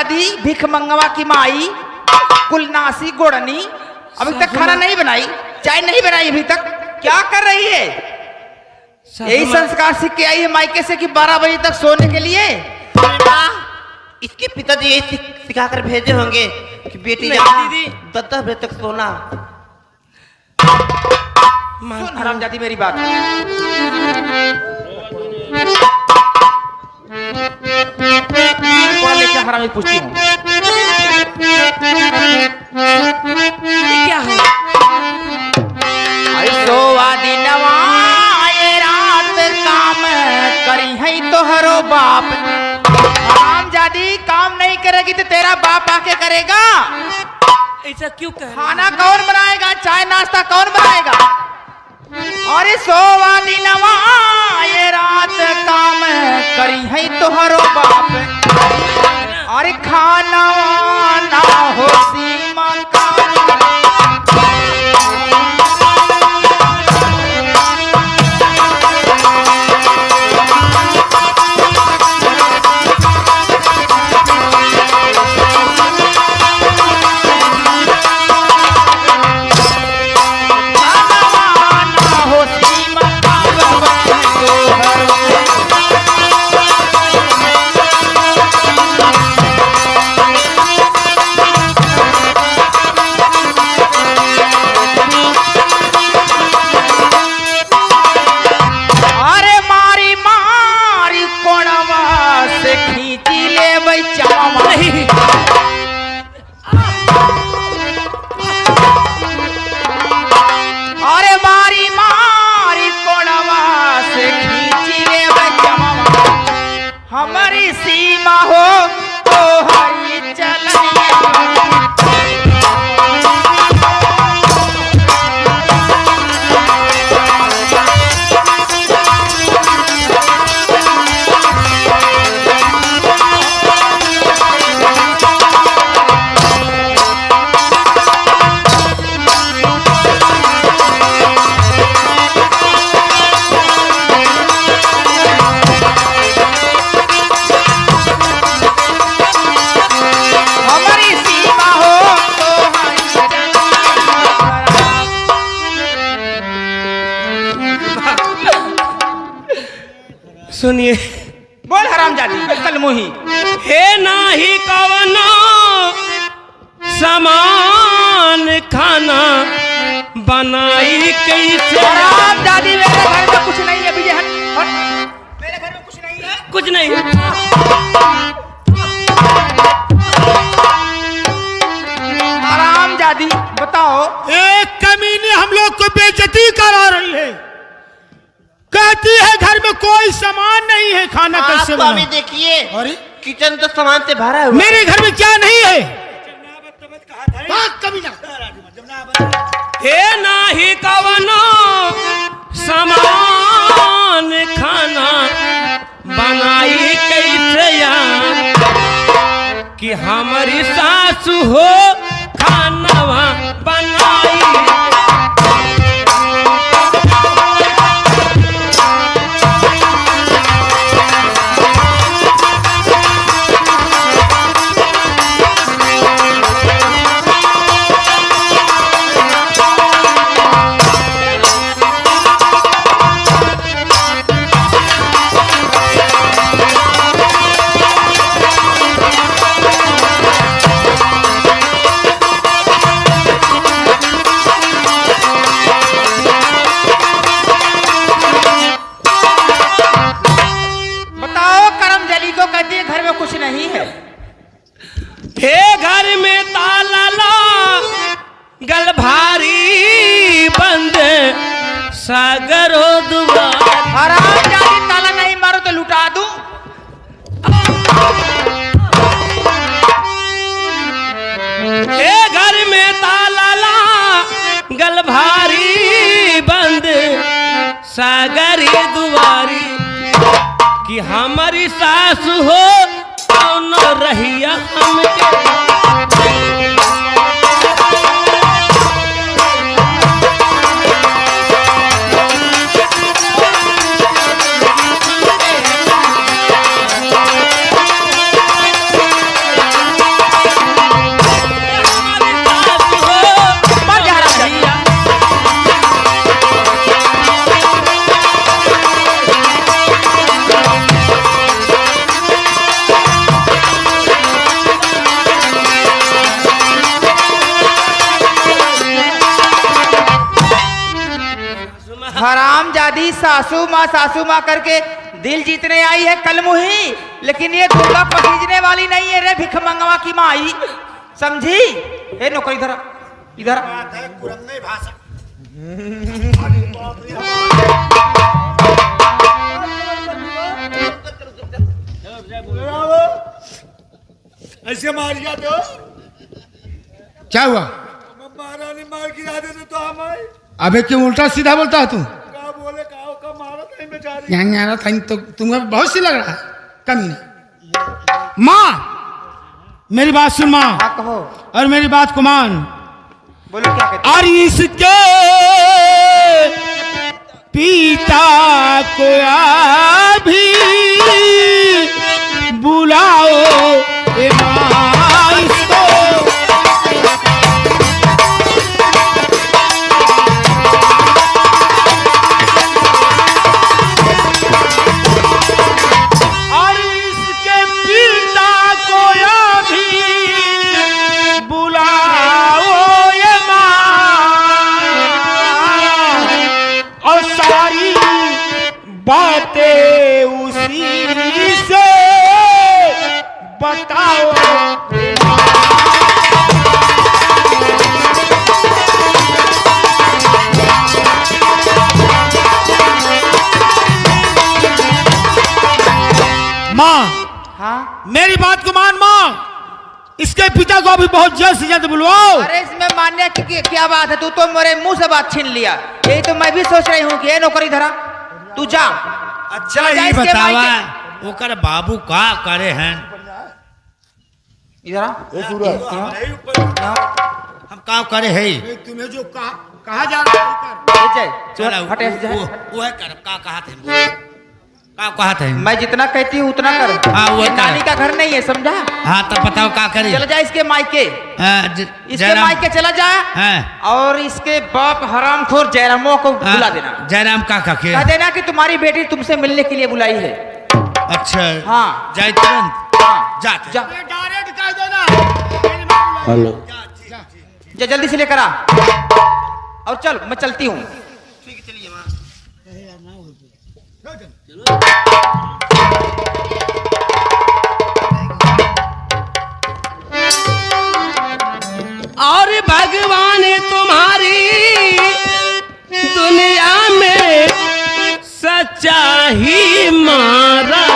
दादी भिख मंगवा की माई कुलनासी गोड़नी अभी तक खाना नहीं बनाई, चाय नहीं बनाई अभी तक, क्या कर रही है? यही संस्कार सीख के आई है मायके से कि 12 बजे तक सोने के लिए। इसके पिताजी यही सिखाकर भेजे होंगे कि बेटी दीदी 10 बजे तक सोना। सुन हरामजादी मेरी बात, लेके हरामी पूछती हूँ क्या है? सोवा दिनवा ये रात काम करी है तोहरो बाप। हरामजादी काम नहीं करेगी तो तेरा बाप आके करेगा। ऐसा क्यों कह रही? खाना कौन बनाएगा, चाय नाश्ता कौन बनाएगा? अरे सोवा दिनवा ये रात काम करी है तोहरो बाप। अरे खाना ना हो सीमा का हमारी सीमा हो तो हरी चलनिया। सुनिए, बोल हरामजादी कल मुही। हे नाही कवनो सामान खाना बनाई कैसे? हरामजादी मेरे घर में कुछ नहीं है, विजय हट। मेरे घर में कुछ नहीं है, कुछ नहीं। हरामजादी बताओ। एक कमीने हम लोग को बेइज्जती करा रही है, कहती है घर में कोई सामान नहीं है, खाना कैसे तो अभी देखिए अरे किचन तो सामान से भरा हुआ। मेरे घर में क्या नहीं है? हे नाही कवनो सामान खाना बनाई कैसे कि हमारी सासू हो खाना बनाई। सागरो दुआर। हरामजादी ताला नहीं मारो तो लुटा दूं। हे घर में ताला ला गल भारी बंद सागरी दुआरी कि हमारी सास हो कौन रहिया हमके। हरामजादी सासू माँ करके दिल जीतने आई है कलमुही, लेकिन ये दुर्गा पसीजने वाली नहीं है रे भिख मंगवा की माई, समझी? ए नौकर इधर इधर। बात है कुरंगी भाषा। ऐसे मारिया तो क्या हुआ? मारा नहीं, मार गिरा दे तो हमें। अबे क्यों उल्टा सीधा बोलता है तू? का बोले का मारा नहीं बेचारी। यहाँ आ रहा था तो तुम्हें बहुत सी लग रहा है कमी नहीं। माँ मेरी बात सुन माँ, हाँ कहो, और मेरी बात को मान। बोलो क्या कहते? और इसके पिता को अभी बुलाओ ए माँ इसको। और इसके पिता को अभी बुलाओ ये माँ, और सारी बातें उसी से बताओ। माँ हाँ, मेरी बात को मान माँ, इसके पिता को अभी बहुत जल्द से जल्द बुलवाओ। अरे इसमें मानने की क्या बात है? तू तो मेरे मुंह से बात छीन लिया। यही तो मैं भी सोच रही हूँ कि ये नौकरी धरा, तू जा। अच्छा जा ये इसके बतावा मायके। ओकर बाबू का करे हैं? इधर आ। हम का करे है? तुम्हें जो कहा जा रहा है ये जाए, चला हट ऐसे जाए। वो है कर का कहा थे? का कहा थे? मैं जितना कहती हूँ उतना कर। हाँ, वो ये कर। नानी का घर नहीं है, समझा? हाँ तब बताओ का करे? चला जा इसके मायके, इसके जयराम मायके चला जा, हाँ और इसके बाप हरामखोर जयरामों को बुला देना। जयराम का के कह देना कि तुम्हारी बेटी तुमसे मिलने के लिए बुलाई है। अच्छा हाँ। जाए तुरंत हाँ, जाते जा डायरेक्ट कह देना। हेलो। जा जल्दी से लेकर आ, और चल मैं चलती हूँ। और भगवान तुम्हारी दुनिया में सच्चा ही मारा।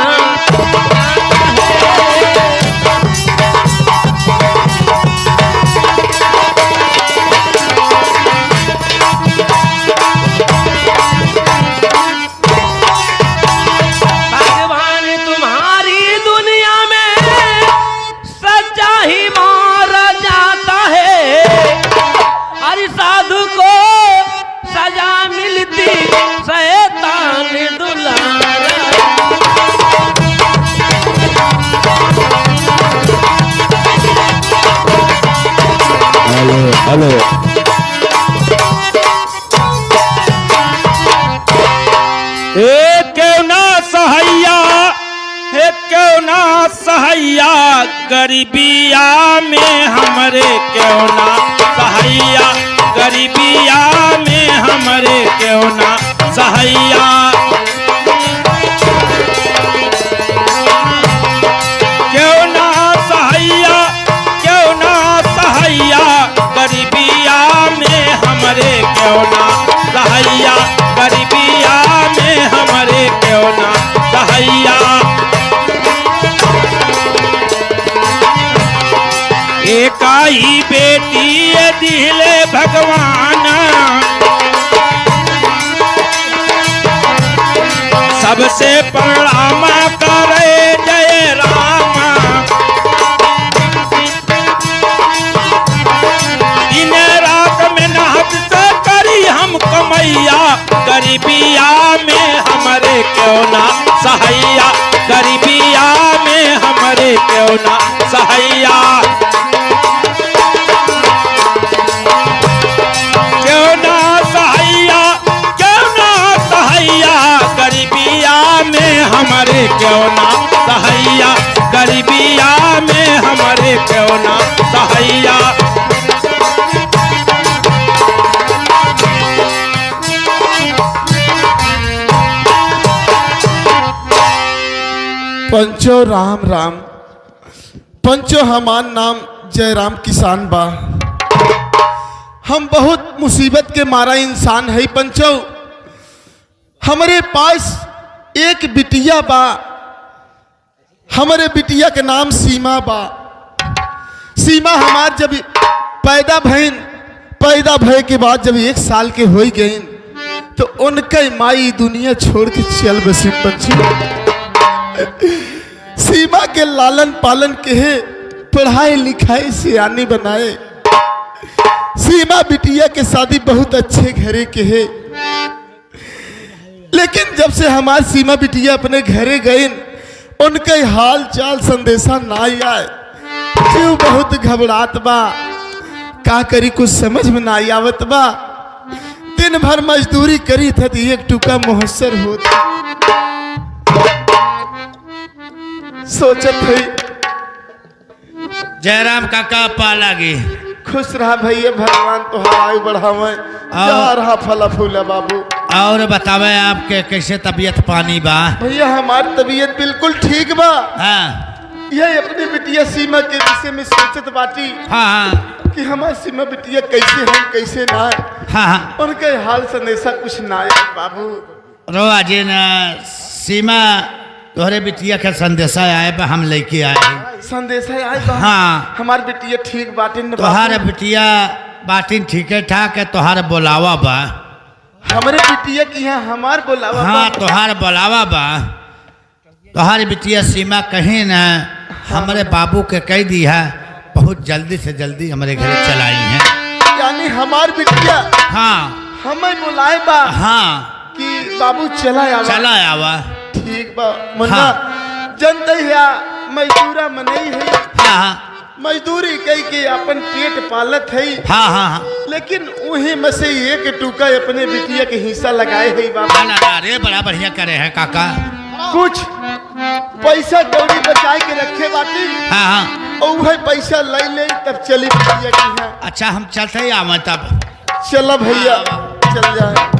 भगवान तुम्हारी दुनिया में सच्चा ही मारा जाता है, हर साधु को सजा मिलती शैतान दुलारा। Hello hello. क्यों ना सहैया, क्यों ना सहैया गरीबिया में हमरे, क्यों ना सहैया गरीबिया में हमरे, क्यों ना सहैया। क्यों ना सहैया, क्यों ना सहैया गरीबिया में हमरे, क्यों ना सहैया गरीबिया में हमरे, क्यों ना सहैया। एक ही बेटी दिले भगवान, सबसे प्रणाम करे जय राम। दिन रात मेहनत से करी हम कमैया, गरीबिया में हमरे क्यों ना सहैया, गरीबिया में हमरे क्यों ना सहैया। क्यों ना सहैया, क्यों ना सहैया गरीबिया में हमरे, क्यों ना सहैया गरीबिया में हमरे, क्यों ना सहैया। पंचो राम राम। पंचो हमार नाम जयराम किसान बा। हम बहुत मुसीबत के मारा इंसान है पंचो। हमारे पास एक बिटिया बा। हमारे बिटिया के नाम सीमा बा। सीमा हमार जब पैदा भय के बाद जब 1 साल के हो गई तो उनके माई दुनिया छोड़ के चल बसे पंचो। सीमा के लालन पालन के है, पढ़ाई लिखाई से आने बनाए। सीमा बिटिया के शादी बहुत अच्छे घरे के है, लेकिन जब से हमारी सीमा बिटिया अपने घरे गई उनके हाल चाल संदेशा ना आए। जीव बहुत घबरात बा, का करी कुछ समझ में ना आवत बा। दिन भर मजदूरी करी था तो 1 टुका मुहस्सर होता। सोचत है जयराम काका पालागी। खुश रहा भैया, भगवान तुहार आयु बढ़ावे। जा रहा फला फूला बाबू। और बतावे आपके कैसे तबीयत पानी बा? भैया हमारी तबीयत बिल्कुल ठीक बा। हाँ यह अपनी बिटिया सीमा के विषय में सोचत बाटी हाँ कि हमारी सीमा बिटिया कैसे है कैसे ना। हाँ उनके हाल संदेशा कुछ ना आया बाबू। रो अजय न सीमा तोहरे बिटिया के संदेशा आए बा, हम लेके आए संदेशा आए बा। हाँ हमार बिटिया ठीक बाटी न तोहार बिटिया बाटिन ठीके ठाक है। तोहार बोलावा बा। हमारे बिटिया की यहाँ हमार बोलावा हाँ बा। तोहार बोलावा बा। तोहार बिटिया सीमा कहीं न हमारे बाबू के कह दी है बहुत जल्दी से जल्दी हमारे घर चलाई है। यानी हमार बिटिया हाँ हमें बुलाए बा। हाँ कि बाबू चला आवा। ठीक बा मुन्ना। हाँ। जनते है मजदूरा मनई है। हाँ मजदूरी कई के अपन पेट पालत है। हाँ हाँ लेकिन वही में से 1 टुका अपने बिटिया के हिस्सा लगाए है बाबा। अरे बड़ा बढ़िया करे है काका। कुछ पैसा कौड़ी बचाए के रखे बाटी। हाँ हाँ और वही पैसा ले तब चली बिटिया की यहाँ। अच्छा हम चलते ही आवे तब। चला भैया चल जाए।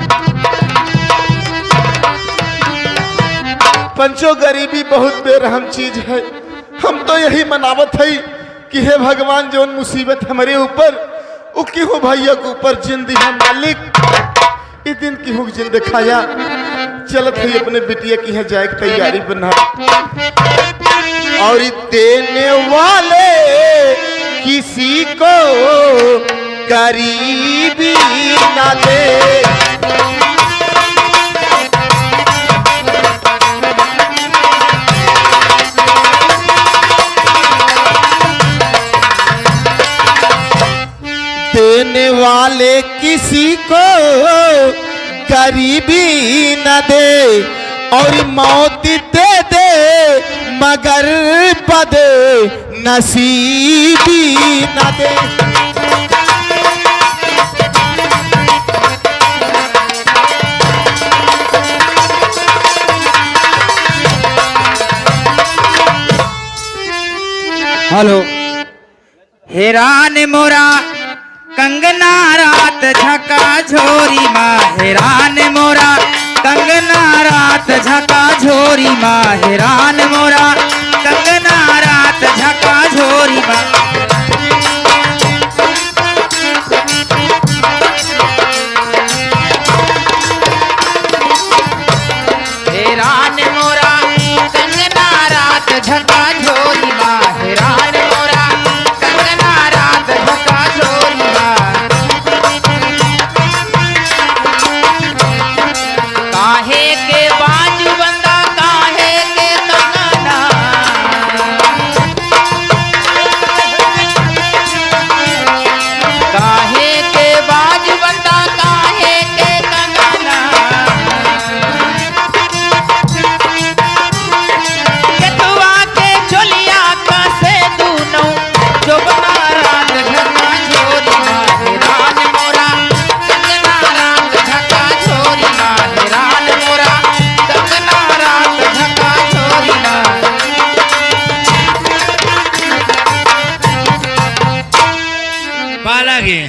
पंचो गरीबी बहुत बेरहम चीज है। हम तो यही मनावत है कि हे भगवान जो मुसीबत हमारे ऊपर उकी हो भैया के ऊपर जिंदगी है मालिक। इस दिन की हुक जिंद खाया। चलत है अपने बिटिया की यहाँ जाए तैयारी बना। और देने वाले किसी को गरीबी ना दे। देने वाले किसी को गरीबी न दे और मौत दे दे मगर पद नसीबी न दे। हेलो। हेरान मोरा कंगना रात झका झोरी माँ। हेरान मोरा कंगना रात झका झोरी माँ। हेरान मोरा कंगना रात झका झोरी माँ। हेरान मोरा कंगना रात झका झोरी माँ। हेरान मोरा कंगना रात झका झोरी माँ। काहे के बाजू बंदा काहे के कंगना। काहे के बाजू बंदा काहे के कंगना। केतुआ के चोलिया कसे दूनो जो बना रात झका झोरी माँ। हेरान मोरा कंगना रात झका झोरी माँ। हेरान मोरा कंगना रात झका झोरी माँ। पालागी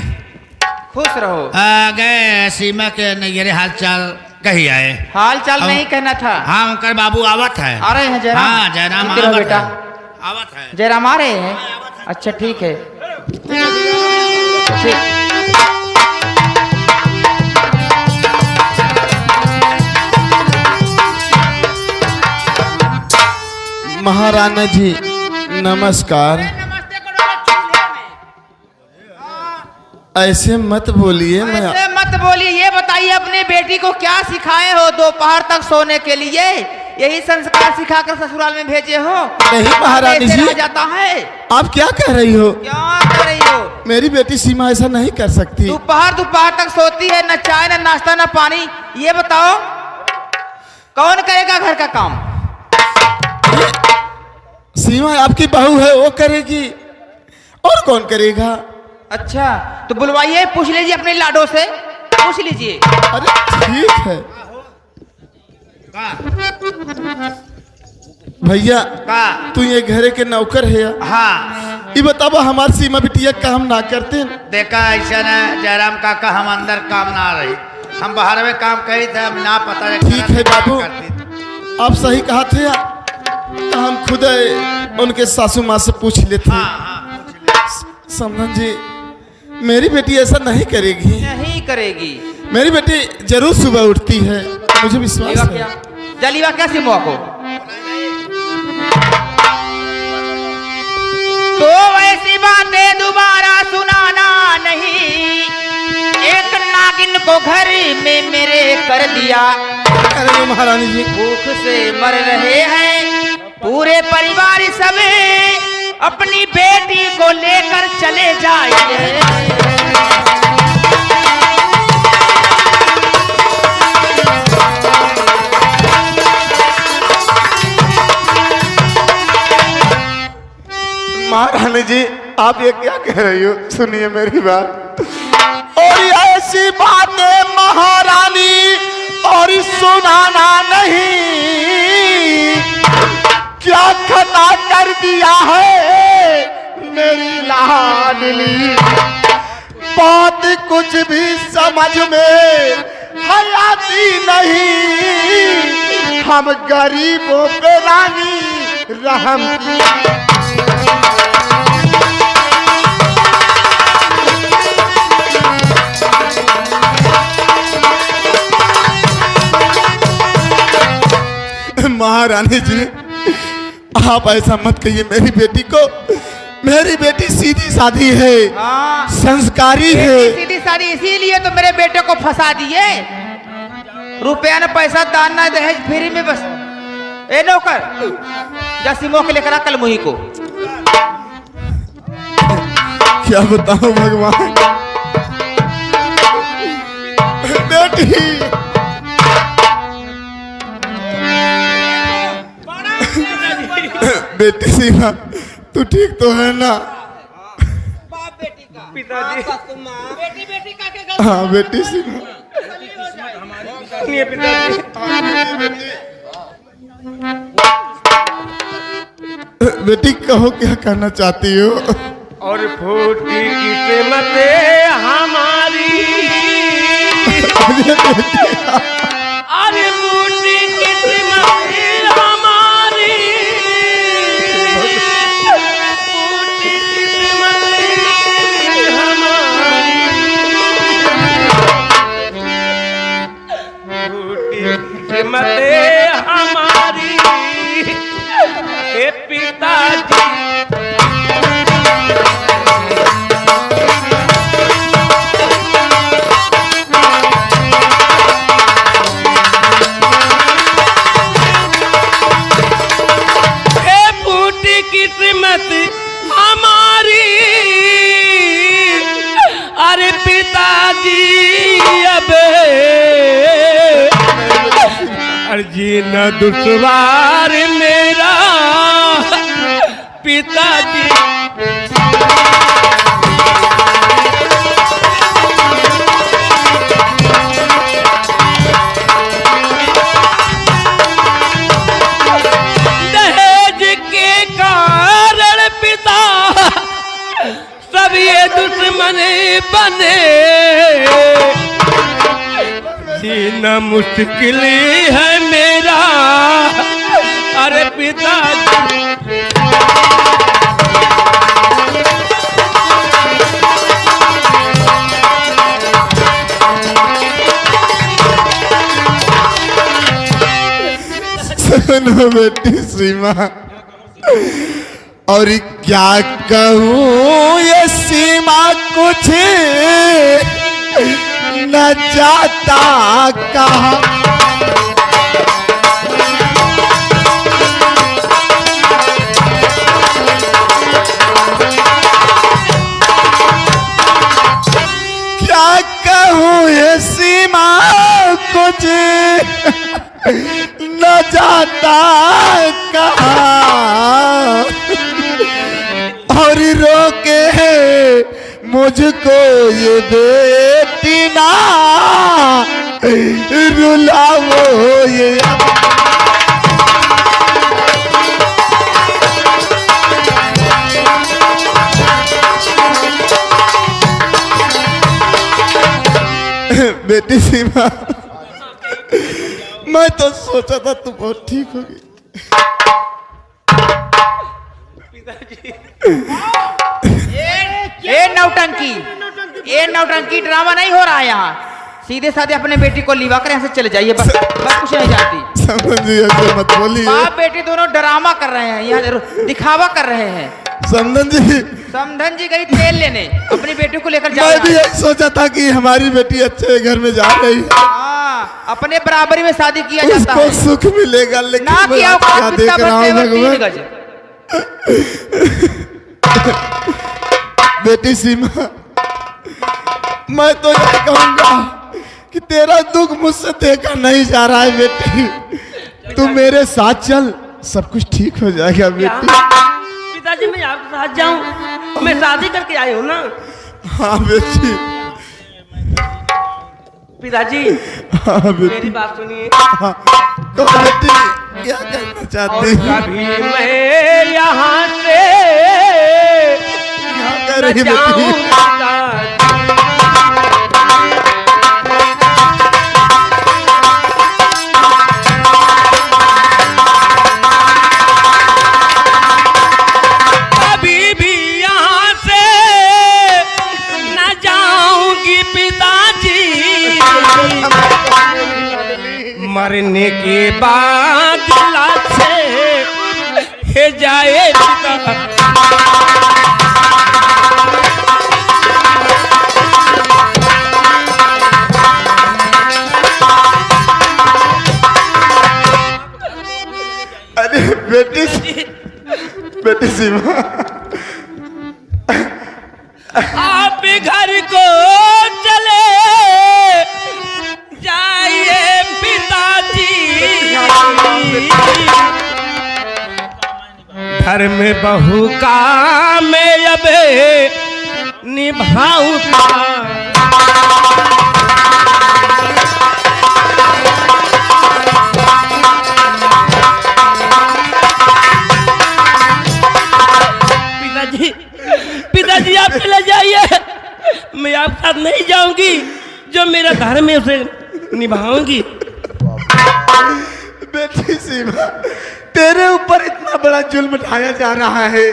खुश रहो। आ गए सीमा के नैयरे हाल चाल कही आए। हाल चाल अब- नहीं कहना था। हाँ उनकर बाबू आवत है। आ रहे हैं जयराम? हाँ जयराम इधर आओ आवत बेटा। है। आवत है। जयराम आ रहे हैं? अच्छा ठीक है। ठीक। महाराणा जी नमस्कार। ऐसे मत बोलिए, मैं ऐसे मत बोलिए। ये बताइए अपनी बेटी को क्या सिखाए हो दोपहर तक सोने के लिए? यही संस्कार सिखाकर ससुराल में भेजे हो? नहीं महारानी ऐसे जी। रह जाता है। आप क्या कह रही हो? क्या कर रही हो? मेरी बेटी सीमा ऐसा नहीं कर सकती। दोपहर तक सोती है, न चाय न नाश्ता न पानी। ये बताओ कौन करेगा घर का काम? सीमा आपकी बहू है, वो करेगी, और कौन करेगा? अच्छा तो बुलवाइए, पूछ लीजिए अपने लाडो से, पूछ लीजिए। अरे ठीक है भैया, तू ये घरे के नौकर है। हाँ ये बताबो हमारी सीमा बिटिया काम ना करते? देखा ऐसा न जयराम काका, हम अंदर काम ना रही, हम बाहर में काम करी थे, हम ना पता। ठीक है बाबू, आप सही कहा थे। तो हम खुद उनके सासू माँ से पूछ लेते। समझन जी, मेरी बेटी ऐसा नहीं करेगी। नहीं करेगी। मेरी बेटी जरूर सुबह उठती है, मुझे विश्वास है। क्या जलीवा क्या सिमुआ को? तो वैसी बातें दोबारा सुनाना नहीं। एक नागिन को घर में मेरे कर दिया। अरे महारानी जी, भूख से मर रहे हैं पूरे परिवार सब। अपनी बेटी को लेकर चले जाइए। महारानी जी, आप ये क्या कह रही हो? सुनिए मेरी बात। और ऐसी बातें महारानी और सुनाना नहीं। क्या खता कर दिया है मेरी लाडली, बात कुछ भी समझ में आती नहीं। हम गरीबों पे रानी रहम महारानी जी, आप ऐसा मत कहिए मेरी बेटी को। मेरी बेटी सीधी सादी है, हाँ, संस्कारी है। सीधी सादी, इसीलिए तो मेरे बेटे को फंसा दिए। रुपया न पैसा, दान न दहेज, फ्री में बस। ए नौकर, जा सिमो के लेकर आ कल मुही को। क्या बताऊं भगवान, बेटी बेटी सीमा, तू ठीक तो है ना? बाप बेटी का, पिताजी, बेटी बेटी का के हाँ बेटी सीमा, बेटी कहो क्या कहना चाहती हो? और फूटी किस्मत हमारी, अरे फूटी किस्मत हमारी, फूटी किस्मत हमारी, फूटी किस्मत हमारी, हे पिताजी। किस्मत हमारी, अरे पिताजी अब जीना दुश्वार मेरा पिताजी। सब ये दुश्मन बने, जीना मुश्किल है मेरा, अरे पिताजी। सुनो बेटी सीमा, और क्या कहूँ ये सीमा कुछ न जाता कहा। क्या कहूँ ये सीमा कुछ न जाता कहाँ, और रोके है मुझको ये बेटी ना रुलाओ ये। बेटी सीमा, मैं तो सोचा था तू बहुत ठीक होगी। ये नौटंकी ड्रामा नहीं हो रहा है यहाँ। सीधे साधे अपने बेटी को लिवा कर यहाँ से चले जाइए, बस कुछ नहीं जानती। समझिए, ऐसे मत बोलिए। बाप बेटी दोनों ड्रामा कर रहे हैं, यहाँ दिखावा कर रहे हैं। समधन जी गई तेल लेने, अपनी बेटी को लेकर जा। मैं भी यही सोचा था कि हमारी बेटी अच्छे घर में जा रही है। हाँ, अपने बराबरी में शादी किया जाता है, उसको सुख मिलेगा। लेकिन ना मैं किया क्या देख रहा हूँ भगवान। बेटी सीमा, मैं तो यही कहूँगा कि तेरा दुख मुझसे देखा नहीं जा रहा है बेटी। तू मेरे साथ चल, सब कुछ ठीक हो जाएगा बेटी। पिताजी मैं आपके साथ जाऊं? मैं शादी करके आई हूँ ना। हाँ बेटी। पिताजी हाँ बेटी। मेरी बात सुनिए। हाँ, तो बेटी क्या कहना चाहती है? कभी मैं यहाँ से क्या कह रही बेटी? मरने के बाद लाशें हे जाए पिता। अरे बेटी, बेटी सीमा, आप घर को चले जाइए पिताजी। घर में बहू का मैं अब निभाऊं। पिताजी, पिताजी आप चले जाइए, मैं आपके साथ नहीं जाऊंगी। जो मेरा धर्म है उसे निभाऊंगी। बेटी सीमा, तेरे ऊपर इतना बड़ा जुल्म ढाया जा रहा है,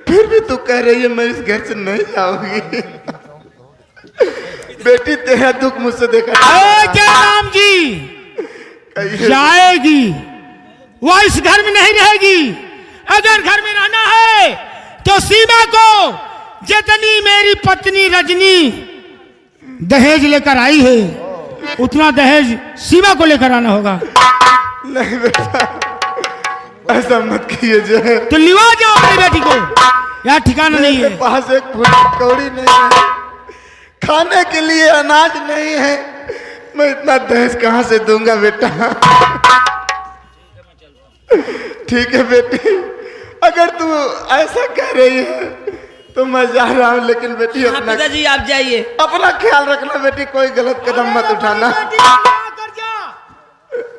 फिर भी तू कह रही है मैं इस घर से नहीं जाऊंगी। बेटी तेरा दुख मुझसे देखा। क्या नाम जी जाएगी, वह इस घर में नहीं रहेगी। अगर घर में रहना है तो सीमा को जितनी मेरी पत्नी रजनी दहेज लेकर आई है, उतना दहेज सीमा को लेकर आना होगा। नहीं बेटा, ऐसा मत कीजिए। तो लिवा जाओ अपनी बेटी को, यहाँ ठिकाना नहीं है। पास एक फूटी कौड़ी नहीं है, खाने के लिए अनाज नहीं है, मैं इतना दहेज कहाँ से दूंगा बेटा। ठीक है बेटी, अगर तू ऐसा कह रही है तो मैं जा रहा हूँ, लेकिन बेटी अपना पिताजी आप जाइए, अपना ख्याल रखना बेटी, कोई गलत कदम मत उठाना।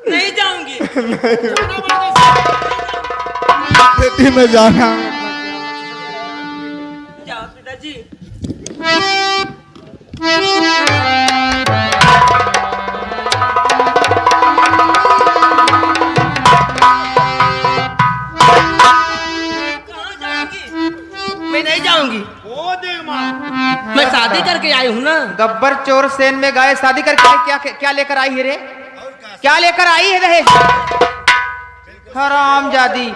नहीं जाऊंगी। बेटी मैं जा रहा हूँ। जाओ पिताजी। गब्बर चोर सेन में गाय शादी करके क्या क्या लेकर आई है रे? क्या लेकर आई है दहेज? हरामजादी,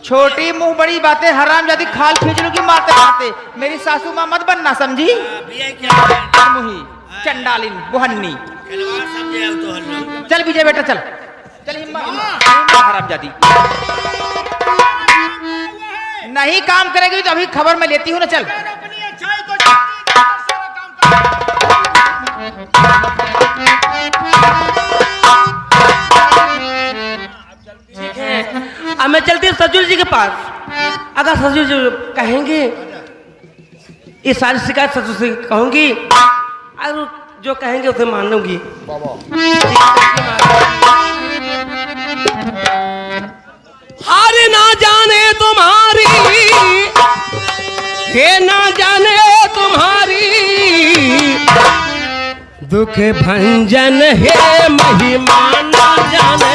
छोटी मुंह बड़ी बातें, हरामजादी खाल खींचने की मारते मारते मेरी सासू माँ मत बनना, समझी? मुही चंडालिन बुहन्नी। चल विजय बेटा चल चल, हिम्मत हरामजादी। नहीं काम करेगी तो अभी खबर मैं लेती हूँ ना, चल। अब मैं चलती हूँ ससुर जी के पास। अगर ससुर जी कहेंगे ये सारी शिकायत ससुर से कहूंगी, और जो कहेंगे उसे मान लूंगी। हार ना जाने तुम्हारी, हे ना जाने तुम्हारी, दुख भंजन है महिमा ना जाने।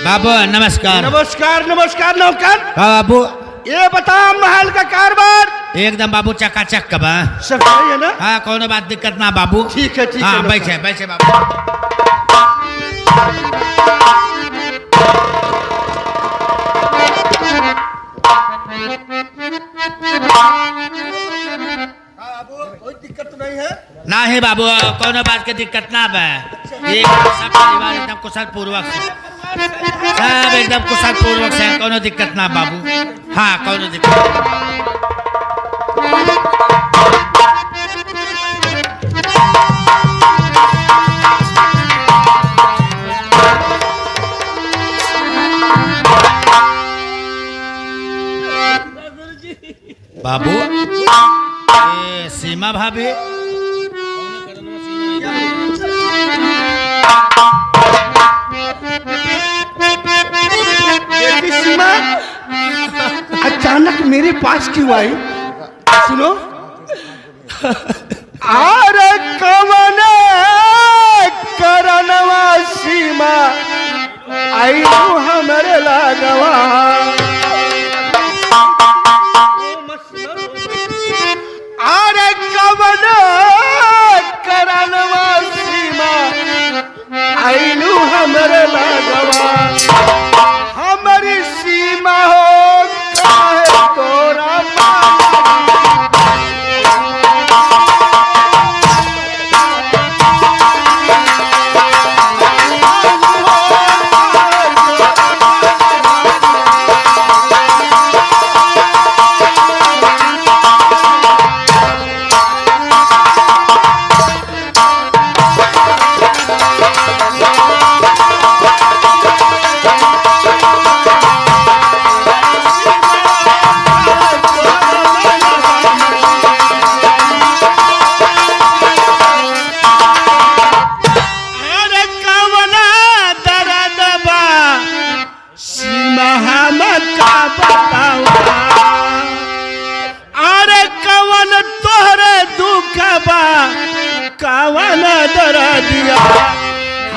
बाबू नमस्कार। नमस्कार नमस्कार नौकर। बाबू ये बता महल का कारोबार एकदम बाबू चकाचक कब? सब सही है ना? हाँ कोनो बात दिक्कत ना बाबू। ठीक है ठीक हाँ है। बैठे बैठे बाबू। कोई दिक्कत तो नहीं है ना है बाबू, कोनो बात के दिक्कत ना बा। ये सब परिवार एकदम कुशल पूर्वक से, सब एकदम कुशल पूर्वक से, कोनो दिक्कत ना बाबू। हाँ कोनो दिक्कत। बाबू ये सीमा भाभी बेटी सीमा अचानक मेरे पास क्यों आई? सुनो। अरे कवन करनवा सीमा आई हमारे लागवा। अरे कवन करनवा सीमा आइलू हमरे लागवा। हमारी सीमा हो काहे तोरा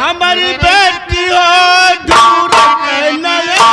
हमारी बेटी हो दूर के नया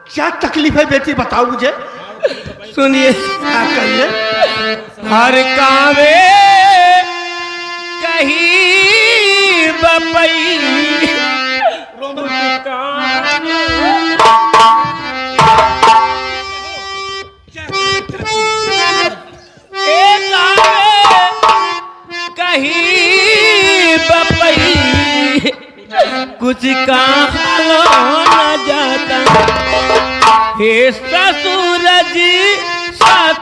क्या तकलीफ है बेटी बताओ मुझे। सुनिए, क्या कहिए। हर कावे कहीं बपई कहीं बपई कुछ कहा न जाता। हे ससुर जी साथ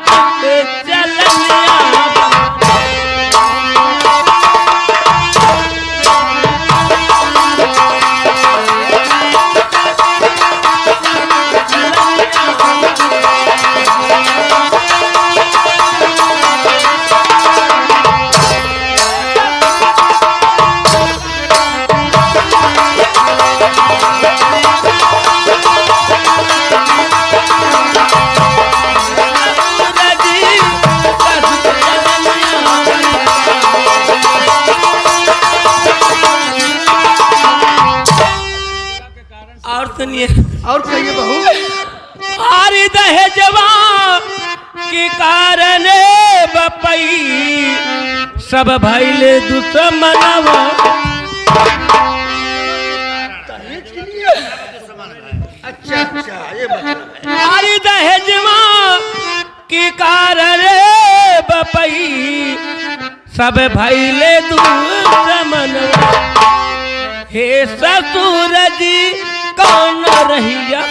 चलनिया और कहिए बहू। हरि दहेजवा के कारण बपई सब भइले दुश्मनवा। अच्छा ये मतलब है। हरि दहेजवा के कारण बपई सब भइले दुश्मनवा। हे ससुर जी कौन रहिया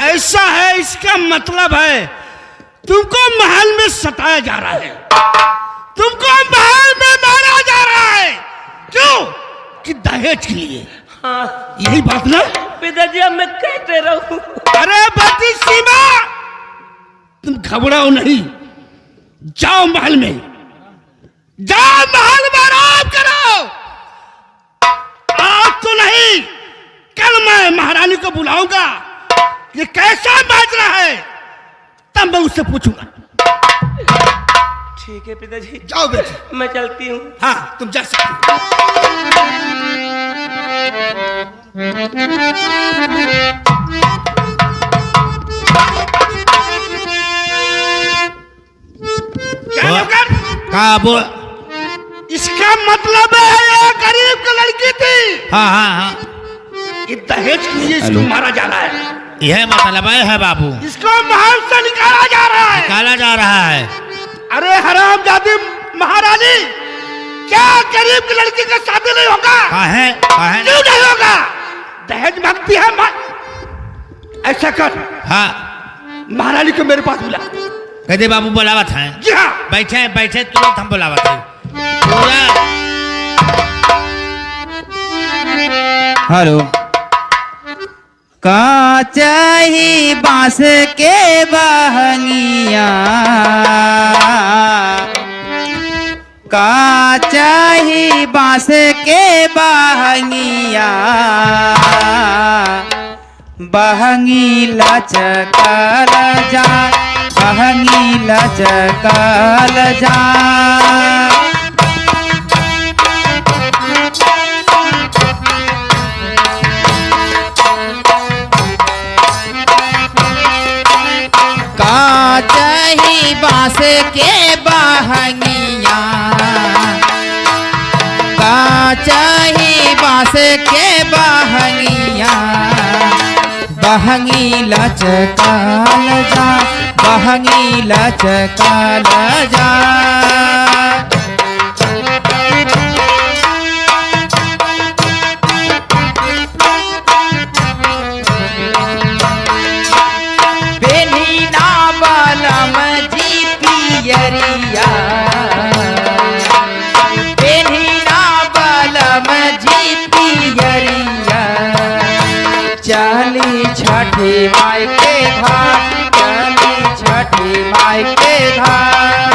ऐसा है, इसका मतलब है तुमको महल में सताया जा रहा है, तुमको महल में मारा जा रहा है। क्यों? कि दहेज के लिए। हाँ यही बात ना पिताजी, अब मैं कहते रहूं। अरे बेटी सीमा, तुम घबराओ नहीं, जाओ महल में, जाओ महल में आराम करो। आज तो नहीं, कल मैं महारानी को बुलाऊंगा, ये कैसा बाज रहा है तब मैं उससे पूछूंगा। ठीक है पिताजी, जाओ बेटी। मैं चलती हूँ। हाँ तुम जा सकते हो। क्या नौकर? कहा वो? इसका मतलब है ये गरीब की लड़की थी। हाँ हाँ हाँ, ये दहेज के लिए इसको मारा जा रहा है। यह मतलब है बाबू, इसको महल से निकाला जा रहा है। निकाला जा रहा है। अरे हरामजादी महारानी, क्या गरीब की लड़की का शादी नहीं होगा? कहा है क्यों नहीं होगा? दहेज मांगती है ऐसा कर, हाँ महारानी को मेरे पास बुला। कहते बाबू बुलावत हैं। जी हाँ। बैठे बैठे तुरंत हम बुलावत हैं। हेलो। काचाही बांस के बहंगिया, काचाही बांस के बहंगिया, बहंगी लचकल जा, बहंगी लचकल जा। बांस के बहंगिया काचही बांस के बहंगिया बहंगी लचकाल जा बहंगी लचकाल जा पियरिया पेन्हिना बलम जी पियरिया चली छठी माई के घाट चली छठी माई के घाट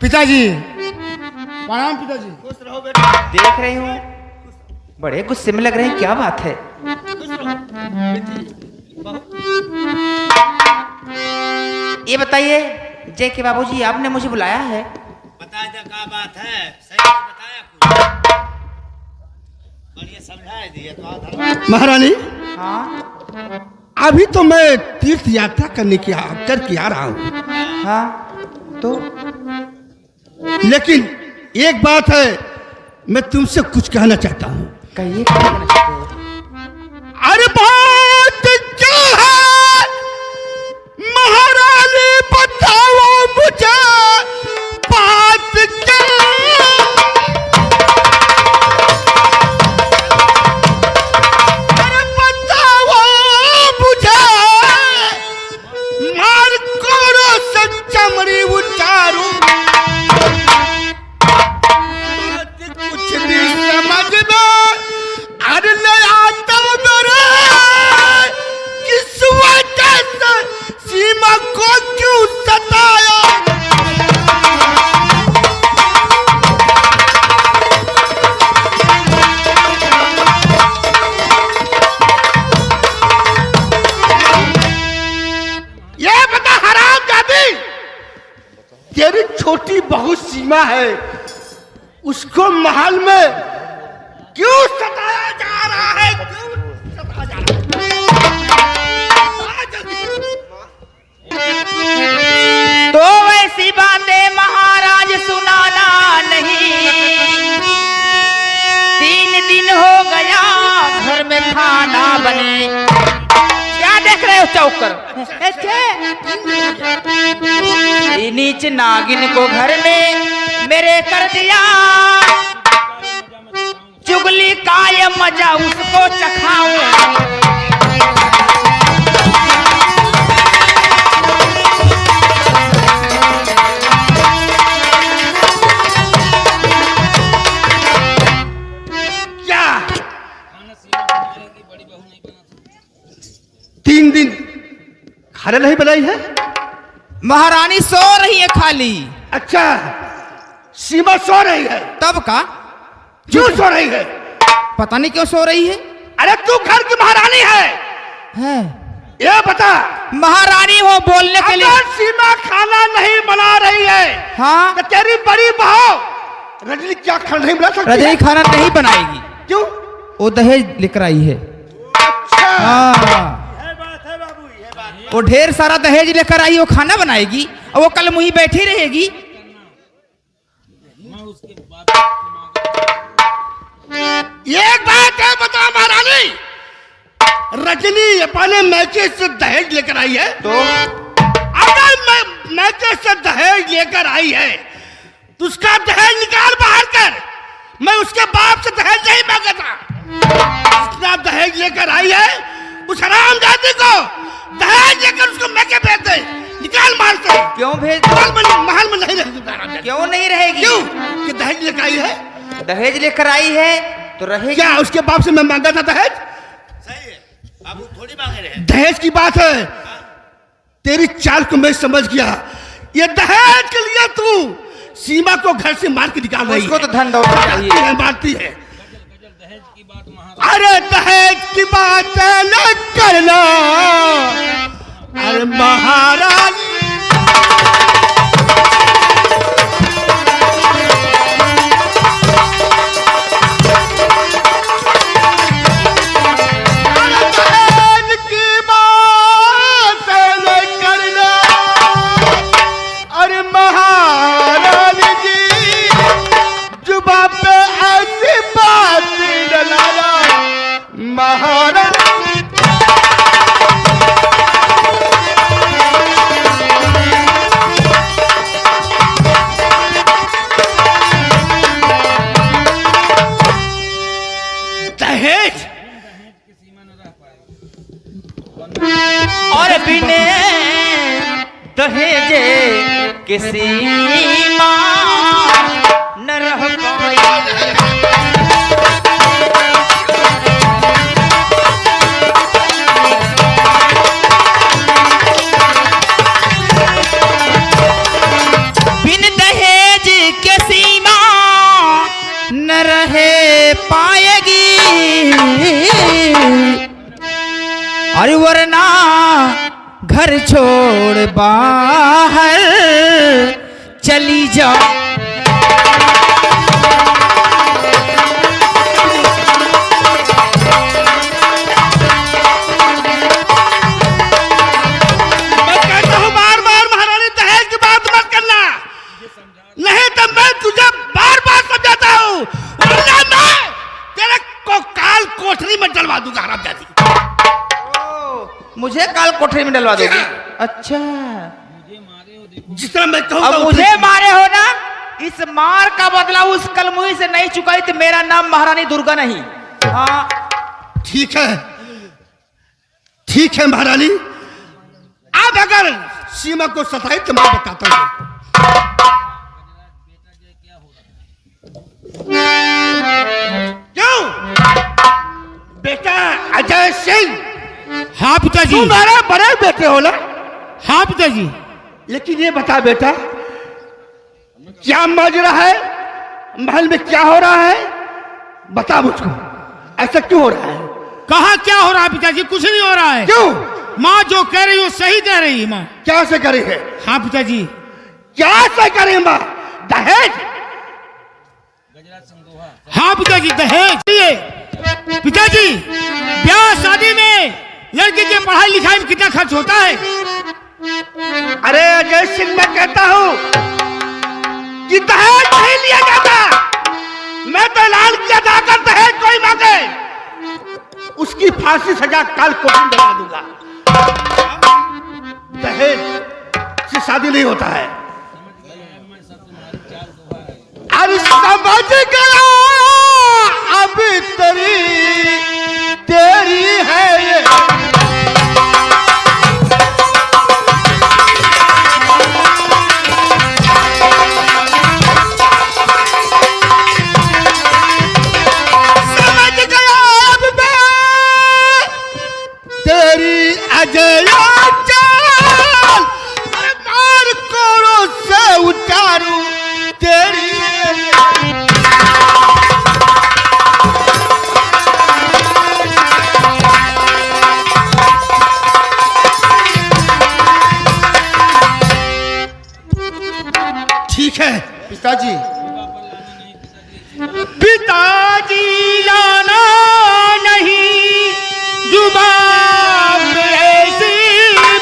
पिताजी प्रणाम पिताजी। खुश रहो बेटा। देख रही हूँ बड़े गुस्से में लग रहे हैं, क्या बात है? ये बताइए जय के बाबूजी, आपने मुझे बुलाया है? बता दे क्या बात है, सही से बताया कुछ और ये समझाए दिए तो महारानी हाँ अभी तो मैं तीर्थ यात्रा करके आ रहा हूँ, हाँ तो लेकिन एक बात है, मैं तुमसे कुछ कहना चाहता हूँ। कहिए क्या कहना चाहते हो? अरे बात क्या है महारानी, बताओ मुझे बात क्या अरे बताओ मुझे, मार कोरो से चमड़ी उतारूं, कुछ नहीं समझ में अरे ले आता मेरे, किस वजह से सीमा को क्यों सताया? ये बता हरामजादी, तेरी छोटी बहू सीमा है, उसको महल में क्यों सताया जा रहा है? क्यों सताया जा रहा है? तो ऐसी बातें महाराज सुनाना नहीं, 3 दिन हो गया घर में खाना बने। क्या देख रहे हो चौकर? नीच नागिन को घर में मेरे कर दिया, चुगली का ये मजा उसको चखाऊं। क्या 3 दिन खाना नहीं बनाई है? महारानी सो रही है खाली। अच्छा, सीमा सो रही है? तब का क्यों सो रही है? पता नहीं क्यों सो रही है। अरे तू घर की महारानी है, ये बता। महारानी हो बोलने के लिए। अगर सीमा खाना नहीं बना रही है हाँ तो तेरी बड़ी बहू रजनी क्या खाना नहीं बना सकती? रजनी खाना नहीं बनाएगी। क्यों? वो दहेज लेकर आई है। अच्छा, हाँ वो ढेर सारा दहेज लेकर आई, वो खाना बनाएगी और वो कल मुही बैठी रहेगी। एक बात है बता महारानी, रजनी अपने मैके से दहेज लेकर आई है, तो अगर मैं मैके से दहेज लेकर आई है तो उसका दहेज निकाल बाहर कर। मैं उसके बाप से दहेज नहीं मांगा था, जितना दहेज लेकर आई है उस हरामजादी को दहेज लेकर उसको मैके भेज दे, निकाल मार से। क्यों भेज? महल में नहीं रहेगी। क्यों नहीं रहेगी? क्यों? कि दहेज लेकर आई है। दहेज लेकर आई है तो रहेगी। क्या उसके बाप से मैं मांगा था दहेज? सही है बाबू, थोड़ी मांगे रहे। दहेज की बात है, तेरी चाल को मैं समझ गया। ये दहेज के लिए तू सीमा को घर से मार के निकाल रही है। उसको तो धन दौलत चाहिए। मारती है। अरे दहेज की बात न करना, अरे महाराज दहेज और बिने दहेजे किसी माँ न रह पाई। बिन दहेज के सीमा न रह पाएगी, अरे वरना घर छोड़ बाहर चली जा। मैं कहता हूँ बार बार महारानी दहेज की बात मत करना, नहीं तो मैं तुझे बार बार समझाता हूँ, वरना मैं तेरे को काल कोठरी में डलवा दूंगा हरामजादी। मुझे काल कोठरी में डलवा दोगे? अच्छा, जिस तरह मैं कहूँगा अब मुझे मारे हो ना, इस मार का बदला उस कलमुई से नहीं चुकाई तो मेरा नाम महारानी दुर्गा नहीं। हाँ ठीक है, ठीक है महारानी, अब अगर सीमा को सताई तो मैं बताता हूँ। क्यों बेटा अजय सिंह, हाँ पिताजी। तुम मेरे बड़े बेटे हो ना? हाँ पिताजी। लेकिन ये बता बेटा, क्या मज रहा है महल में, क्या हो रहा है? बता मुझको, ऐसा क्यों हो रहा है? कहा क्या हो रहा है पिताजी? कुछ नहीं हो रहा है। क्यों? माँ जो कह रही है वो सही कह रही है माँ। क्या से करे है? हाँ पिताजी। क्या से करे माँ? दहेज? हाँ पिताजी, दहेज। ये पिताजी, ब्याह शादी में लड़के के पढ़ाई लिखाई में कितना खर्च होता है? अरे अजय सिंह, मैं कहता हूँ कि दहेज नहीं लिया जाता। मैं तो ऐलान किया था, अगर दहेज कोई मांगे उसकी फांसी सजा काल कोठरी में डलवा दूंगा। दहेज से शादी नहीं होता है। अरे समझ गया अब तेरी है ये। समझ गया अब मैं तेरी अजय चाल, अरे मार कोड़ों से उतारू तेरी। ठीक है पिताजी, पिताजी लाना नहीं जुबान पे ऐसी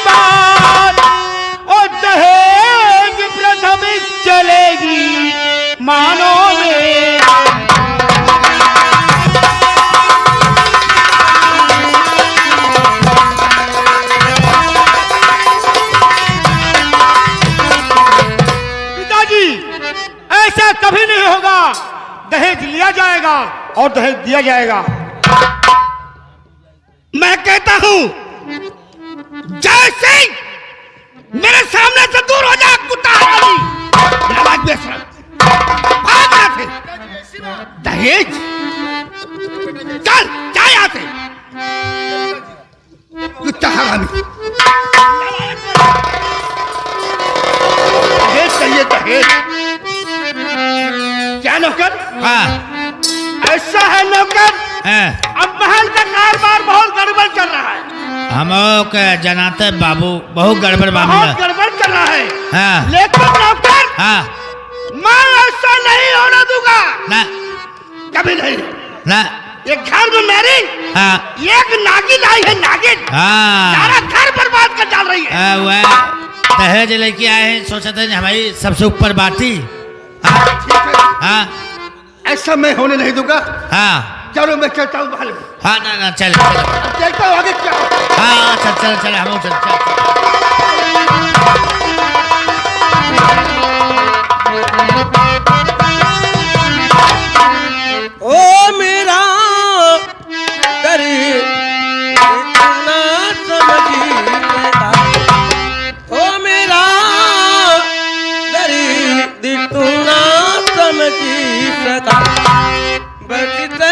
बात, और दहेज प्रथम चलेगी मानो में। पिताजी, ऐसा कभी नहीं होगा। दहेज लिया जाएगा और दहेज दिया जाएगा। मैं कहता हूं जय सिंह, मेरे सामने से दूर हो जा कुत्ता हरामी। आवाज बेशरम, भाग यहाँ से। दहेज? चल जा यहाँ से कुत्ता हरामी। दहेज चाहिए, दहेज। क्या नौकर? हाँ ऐसा है नौकर, है। अब महल का कारोबार बहुत गड़बड़ चल रहा है। हम के जनाते बाबू बहुत गड़बड़ बहुत मामला। गड़बड़ चल रहा है। हाँ लेकिन नौकर, हाँ मैं ऐसा नहीं होने दूंगा, ना कभी नहीं। ना एक घर में मेरी हाँ एक नागिन आई है, नागिन हाँ सारा घर बर्बाद कर डाल रही है। वह दहेज लेके आए हैं, सोचा था हमारी सबसे ऊपर बाती। हाँ ठीक है, हाँ ऐसा मैं होने नहीं दूंगा। हाँ चलो मैं चलता हूँ महल में। हाँ ना ना चल चल। चलता हूँ आगे क्या। हाँ चल चल चल हम चल ओ मेरा दरी इतना समझी ओ मेरा दरी इतना समझी सका बचते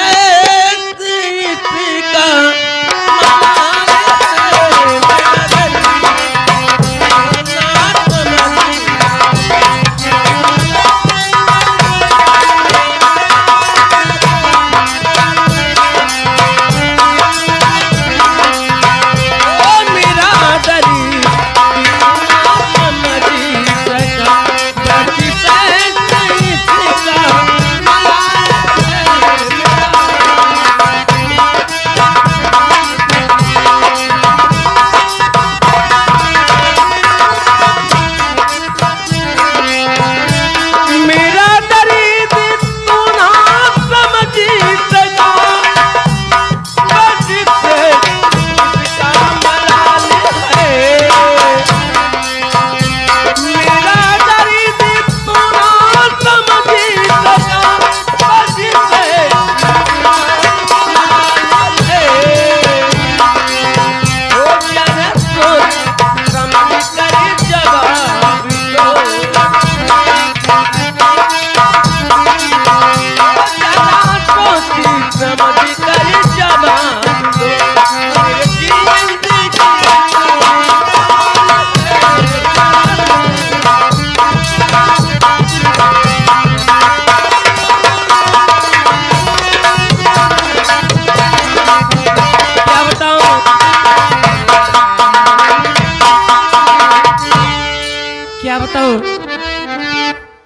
का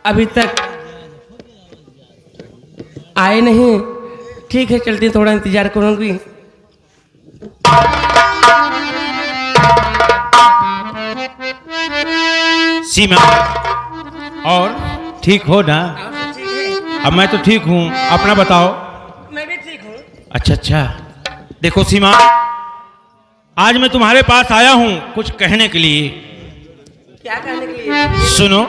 अभी तक आए नहीं। ठीक है चलती थोड़ा इंतजार करूंगी। सीमा और ठीक हो ना? अब मैं तो ठीक हूँ, अपना बताओ। मैं भी ठीक हूँ। अच्छा अच्छा। देखो सीमा, आज मैं तुम्हारे पास आया हूँ कुछ कहने के लिए। क्या कहने के लिए? सुनो।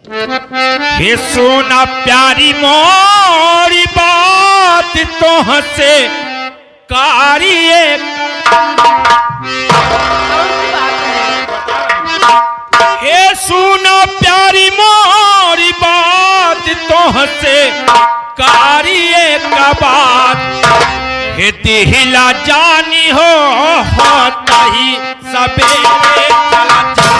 हे सोना प्यारी मोरी बात तो हंसे कारिए। हे सोना प्यारी मोरी बात तो हंसे कारिए का बात। हे दिहिला जानी हो होता ही सबेरे चला जा।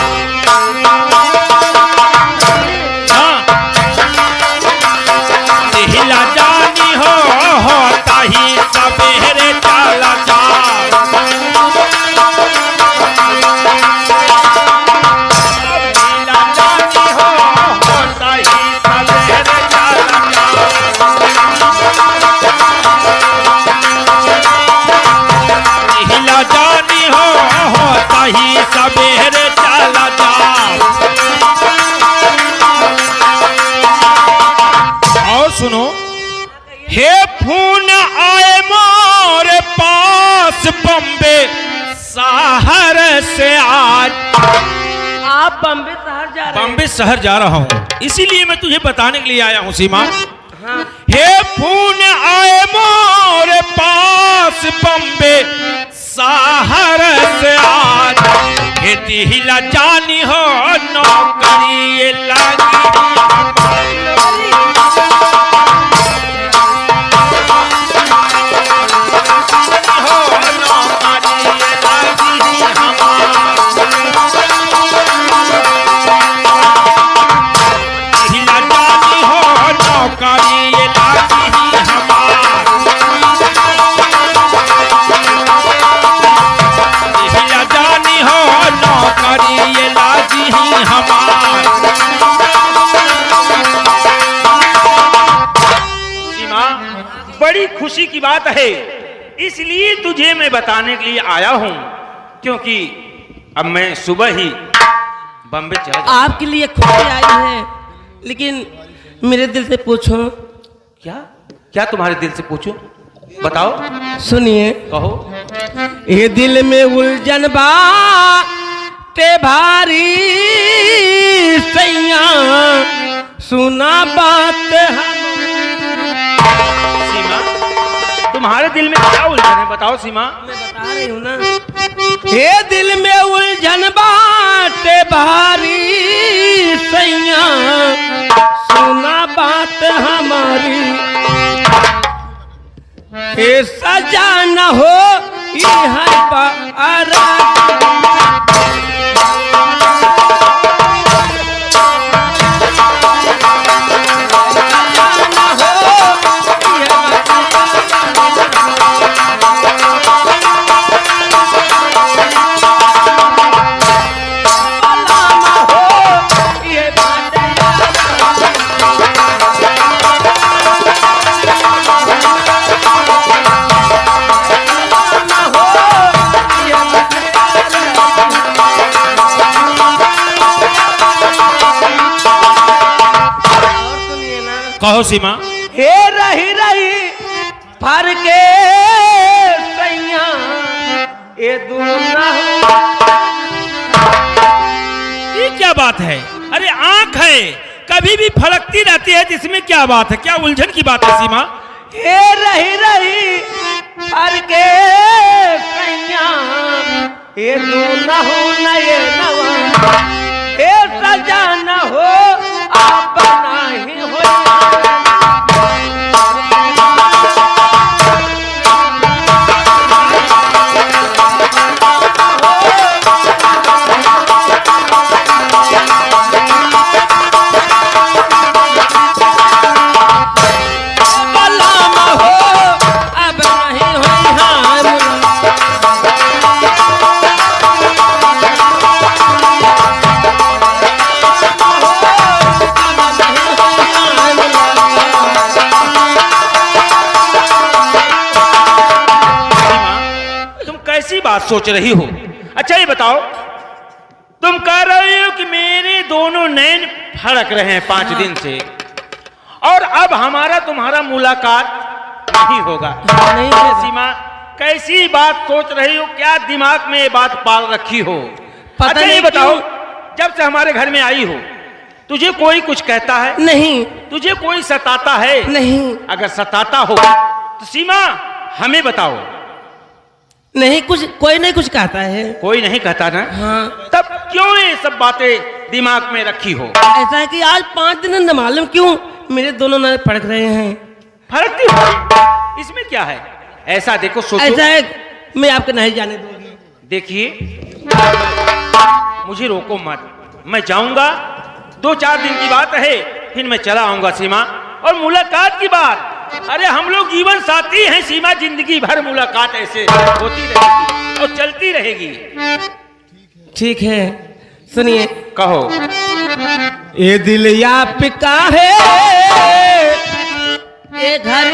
दिहिला जानी हो होता ही सबेरे चला जा। दिहिला जानी हो होता ही सबेरे चला जा। दिहिला जानी हो होता ही सबेरे चला जा। और सुनो। हे फोन आए मोरे पास बम्बे शहर से आज। आप बम्बे शहर जा रहे हैं? बम्बे शहर जा रहा हूँ, इसीलिए मैं तुझे बताने के लिए आया हूँ सीमा। हाँ। हे फोन आए मोरे पास बम्बे शहर से आज। हे दिहिला जानी हो नौकरी लगी बड़ी खुशी की बात है, इसलिए तुझे मैं बताने के लिए आया हूं, क्योंकि अब मैं सुबह ही बम्बे चला जाऊंगा। आपके लिए खुशी आई है, लेकिन मेरे दिल से पूछो क्या क्या तुम्हारे दिल से पूछूं? बताओ। सुनिए, कहो। ये दिल में उलझन बा ते भारी सैया, सुना बात हम। सीमा, तुम्हारे दिल में क्या उलझन है? बताओ सीमा। मैं बता रही हूँ ना, ये दिल में उलझन बात भारी सैया, सुना बात हमारी। ये सजा न हो यह बारा, कहो सीमा। हे रही रही फर के सैया, ये दूना हो। ये क्या बात है? अरे आंख है, कभी भी फड़कती रहती है, जिसमें क्या बात है? क्या उलझन की बात है सीमा? हे रही रही फर के सैया, ये दूना हो न ये नवा, हे सजा न हो आप नहीं हो। बात सोच रही हो? अच्छा ये बताओ, तुम कह रहे हो कि मेरे दोनों नैन फड़क रहे हैं 5 दिन से, और अब हमारा तुम्हारा मुलाकात नहीं होगा। नहीं होगा। सीमा, कैसी बात सोच रही हो? क्या दिमाग में ये बात पाल रखी हो? पता अच्छा ये नहीं बताओ, क्यों? जब से हमारे घर में आई हो, तुझे कोई कुछ कहता है? नहीं। तुझे कोई सताता है? नहीं। अगर सताता हो तो सीमा हमें बताओ। नहीं, कुछ कोई नहीं कुछ कहता है। कोई नहीं कहता ना? हाँ। तब क्यों ये सब बातें दिमाग में रखी हो? ऐसा है कि आज 5 दिन न मालूम क्यों मेरे दोनों नारे फड़क रहे हैं। फड़कती हो? इसमें क्या है? ऐसा देखो, सोचो। ऐसा है, मैं आपको नहीं जाने दूंगी। देखिए, मुझे रोको मत, मैं जाऊंगा। 2-4 दिन की बात है, फिर मैं चला आऊंगा सीमा। और मुलाकात की बात, अरे हम लोग जीवन साथी हैं सीमा, जिंदगी भर मुलाकात ऐसे होती रहेगी और चलती रहेगी। ठीक है, सुनिए। कहो। ये दिल या पिका है, ये घर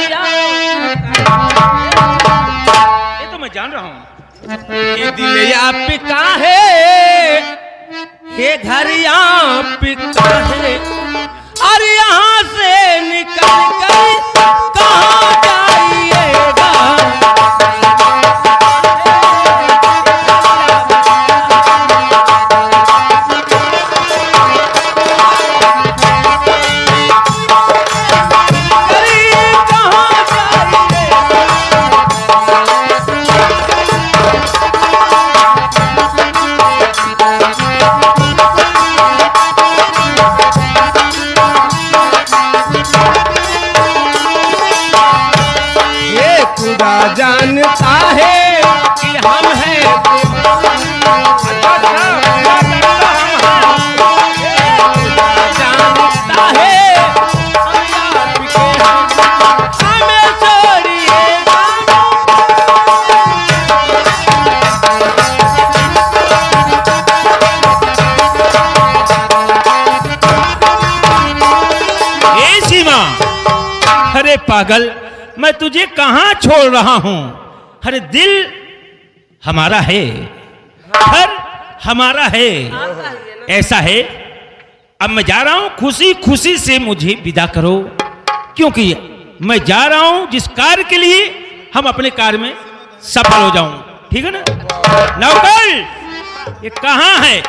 ये तो मैं जान रहा हूँ। ये दिल या पिका है, ये घर या पिका है, और यहाँ से निकल कर कहाँ जाइएगा? जानता है कि हम हैं, जानता है हमें छोड़िएगा। ए सीमा, अरे पागल, मैं तुझे कहां छोड़ रहा हूं? अरे दिल हमारा है, घर हमारा है। ऐसा है, अब मैं जा रहा हूं, खुशी खुशी से मुझे विदा करो, क्योंकि मैं जा रहा हूं जिस कार्य के लिए हम अपने कार्य में सफल हो जाऊं, ठीक है ना। नौकर, ये कहां है?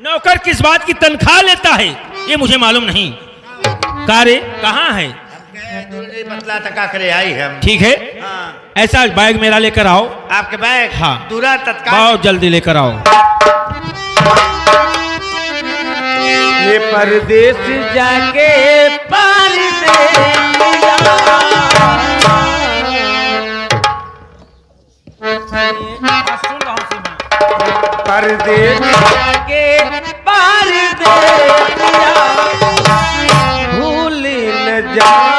नौकर किस बात की तनख्वाह लेता है ये मुझे मालूम नहीं। कार्य कहां है? पतला तका करे आई है हम। ठीक है, हाँ। ऐसा बैग मेरा लेकर आओ। आपके बैग? हाँ। दूरा तत्काल। बहुत जल्दी लेकर आओ। ये परदेश जाके परदेश जाके पार दे भूल न जाना।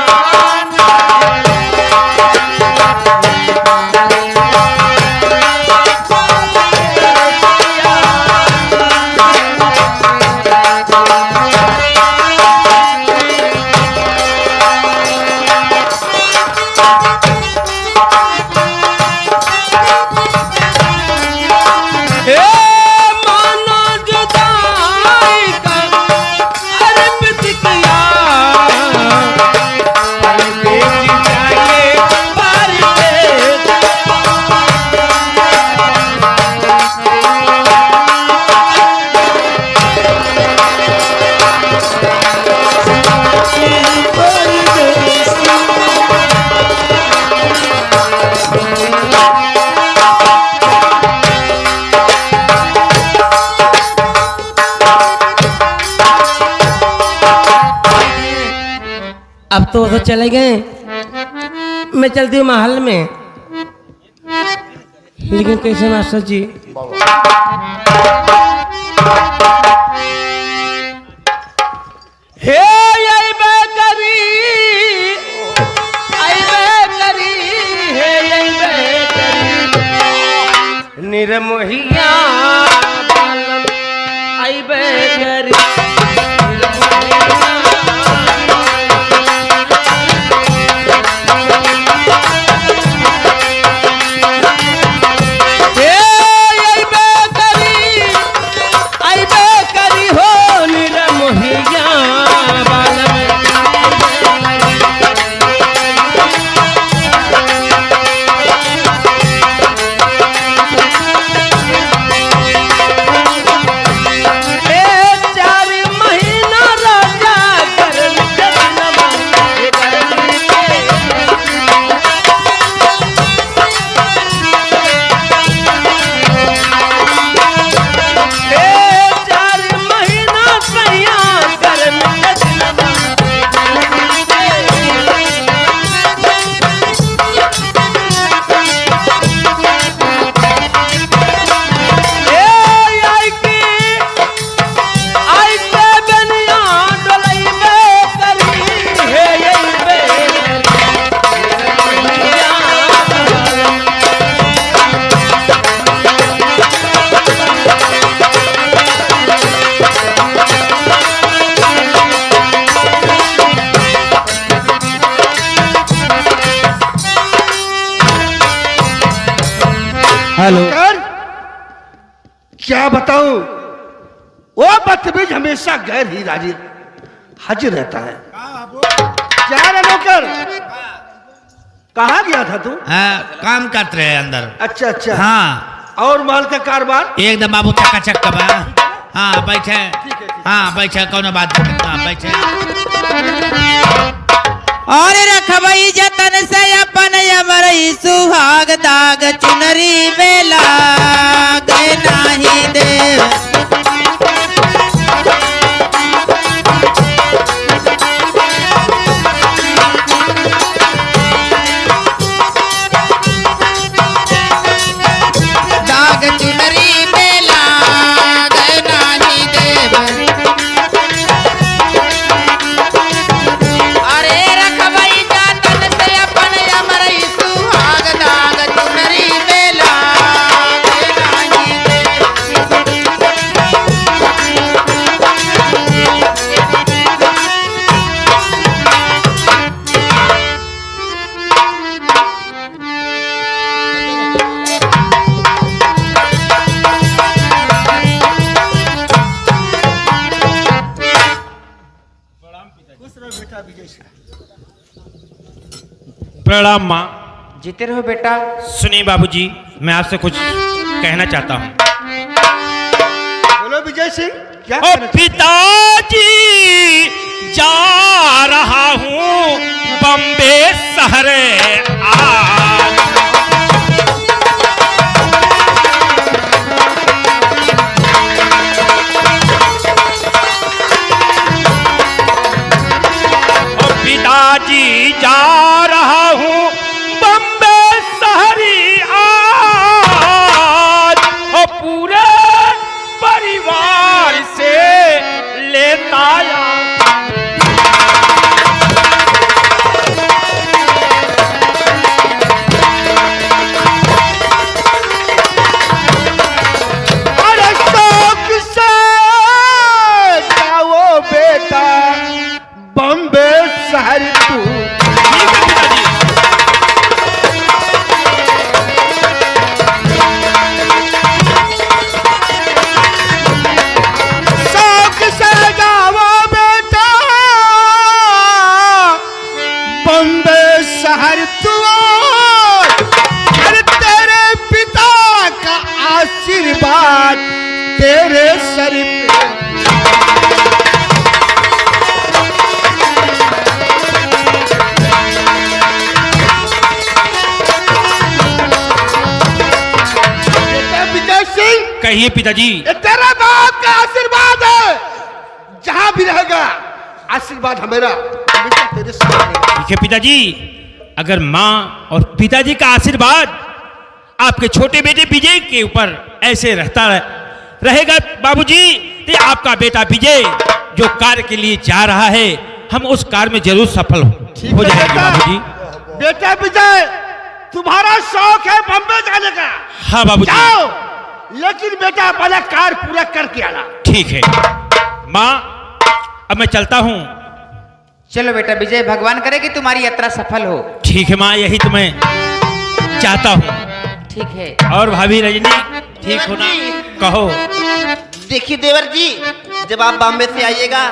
अब तो वो चले गए, मैं चलती हूँ महल में। लेकिन कैसे मास्टर जी? हे आई बेकरी, हे आई बेकरी, निरमोहिया बालम आई बेकरी। हेलो, क्या बताऊं, वो बदतमीज हमेशा गैर ही हाजिर रहता है। क्या रे नौकर, कहाँ गया था तू? हाँ, काम करते रहे अंदर। अच्छा अच्छा। हाँ। और माल का कारोबार? एकदम बाबू चकाचक का बा। हाँ बैठे। हाँ बैठे, कौन बात नहीं। हाँ बैठे। और रखबई जतन से अपन यमरई सुहाग दाग चुनरी बेला गए नाही देव। दाग चुनरी बेला गए नाही देव। अरे रखबई जतन से अपन यमरई सुहाग दाग चुनरी बेला प्रणाम माँ। जीते रहो बेटा। सुनिए बाबूजी, मैं आपसे कुछ कहना चाहता हूँ। बोलो विजय सिंह, क्या ओ कहना चाहते पिताजी, जा रहा हूँ बम्बे शहर आज। ओ पिताजी, जा रहा हूँ बम्बे शहरी आज। ओ पूरे परिवार से लेता आया। अरे शौक से जाओ बेटा बम्बे शहर तू। ठीक है पिताजी। शौक से जाओ बेटा बम्बे शहर तू। अरे तेरे पिता का आशीर्वाद तेरे सर पे। बेटा विजय सिंह, कहिए पिताजी। ये तेरा बाप का आशीर्वाद है। जहां भी रहेगा आशीर्वाद हमेरा हमेशा तेरे साथ रहेगा। ठीक है पिताजी, अगर माँ और पिताजी का आशीर्वाद आपके छोटे बेटे विजय के ऊपर ऐसे रहेगा बाबूजी, तो आपका बेटा विजय जो कार्य के लिए जा रहा है, हम उस कार्य में जरूर सफल हो जाएंगे बाबूजी। बेटा विजय, तुम्हारा शौक है बम्बे जाने का। हाँ बाबूजी। जाओ, लेकिन बेटा अपना कार्य पूरा करके आना। ठीक है माँ, अब मैं चलता हूँ। चलो बेटा विजय, भगवान करे कि तुम्हारी यात्रा सफल हो। ठीक है माँ, यही तो मैं चाहता हूँ। ठीक है। और भाभी रजनी, ठीक हो ना? कहो। देखिए देवर जी, जब आप बॉम्बे से आइएगा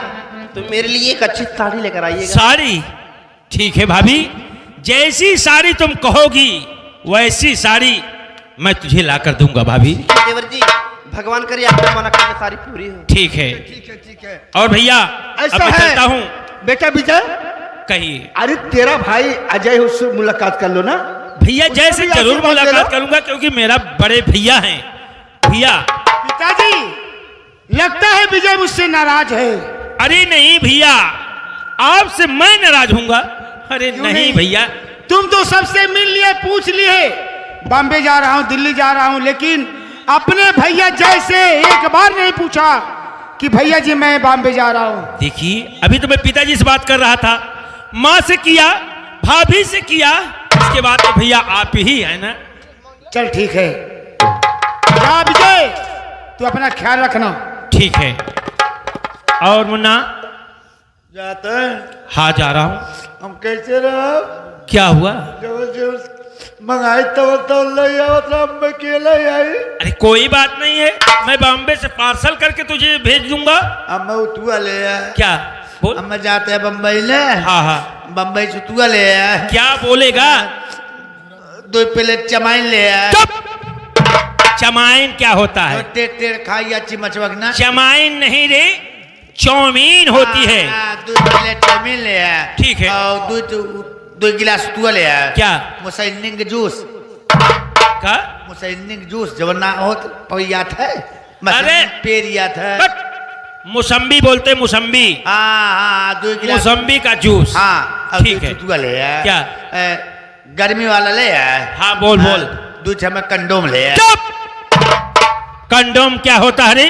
तो मेरे लिए एक अच्छी साड़ी लेकर आइएगा। साड़ी? ठीक है भाभी, जैसी साड़ी तुम कहोगी वैसी साड़ी मैं तुझे ला कर दूंगा भाभी। देवर जी, भगवान करे आपका मनोकामना सारी पूरी हो। ठीक है। ठीक है, ठीक है। और भैया, अब ऐसा मैं है चलता हूँ। बेटा विजय, कहिए। अरे तेरा भाई अजय, उससे मुलाकात कर लो ना। भैया जैसे भी जरूर आशीर्वाद दे मुलाकात लो। करूंगा, क्योंकि मेरा बड़े भैया हैं। भैया। पिताजी, लगता है विजय मुझसे नाराज है। अरे नहीं भैया, आपसे मैं नाराज हूंगा? अरे नहीं भैया। तुम तो सबसे मिल लिए, पूछ लिए, बॉम्बे जा रहा हूँ, दिल्ली जा रहा हूँ, लेकिन अपने भैया जैसे एक बार नहीं पूछा कि भैया जी मैं बॉम्बे जा रहा हूँ। देखिए, अभी तो मैं पिताजी से बात कर रहा था, माँ से किया, भाभी से किया, इसके बाद तो भैया आप ही है ना। चल ठीक है, जा विजय, तू अपना ख्याल रखना। ठीक है। और मुन्ना? जाते हैं हाँ जा रहा हूँ। हम कैसे रहो? क्या हुआ? मंगाई तो ले आओ, तो मैं अकेले आई। अरे कोई बात नहीं है, मैं बॉम्बे से पार्सल करके तुझे भेज दूंगा। अब मैं उतुआ ले आया। क्या बोल? हम जाते हैं बम्बई ले। हाँ हाँ। बम्बई से उतुआ ले आया। क्या बोलेगा? 2 प्लेट चमाइन ले आया। चुप! चमाइन क्या होता है? टेढ़ खाई अच्छी मचवकना। चमाइन नहीं रे, चौमीन होती है। 2 प्लेट चमाइन ले आया। ठीक है। और 2 गिलास तुआ ले आया। क्या? मुसैनिंग जूस। का? मुसैनिंग जूस जब ना हो तो पैयात है। अरे! पेरियात है। बट मुसम्बी बोलते, मुसम्बी। हाँ, 2 गिलास मुसम्बी का जूस। हाँ, ठीक है। तुआ ले आया। क्या? गर्मी वाला ले आया। हाँ बोल बोल। 2 चम्मच कंडोम ले आया। चुप! कंडोम क्या होता है रे?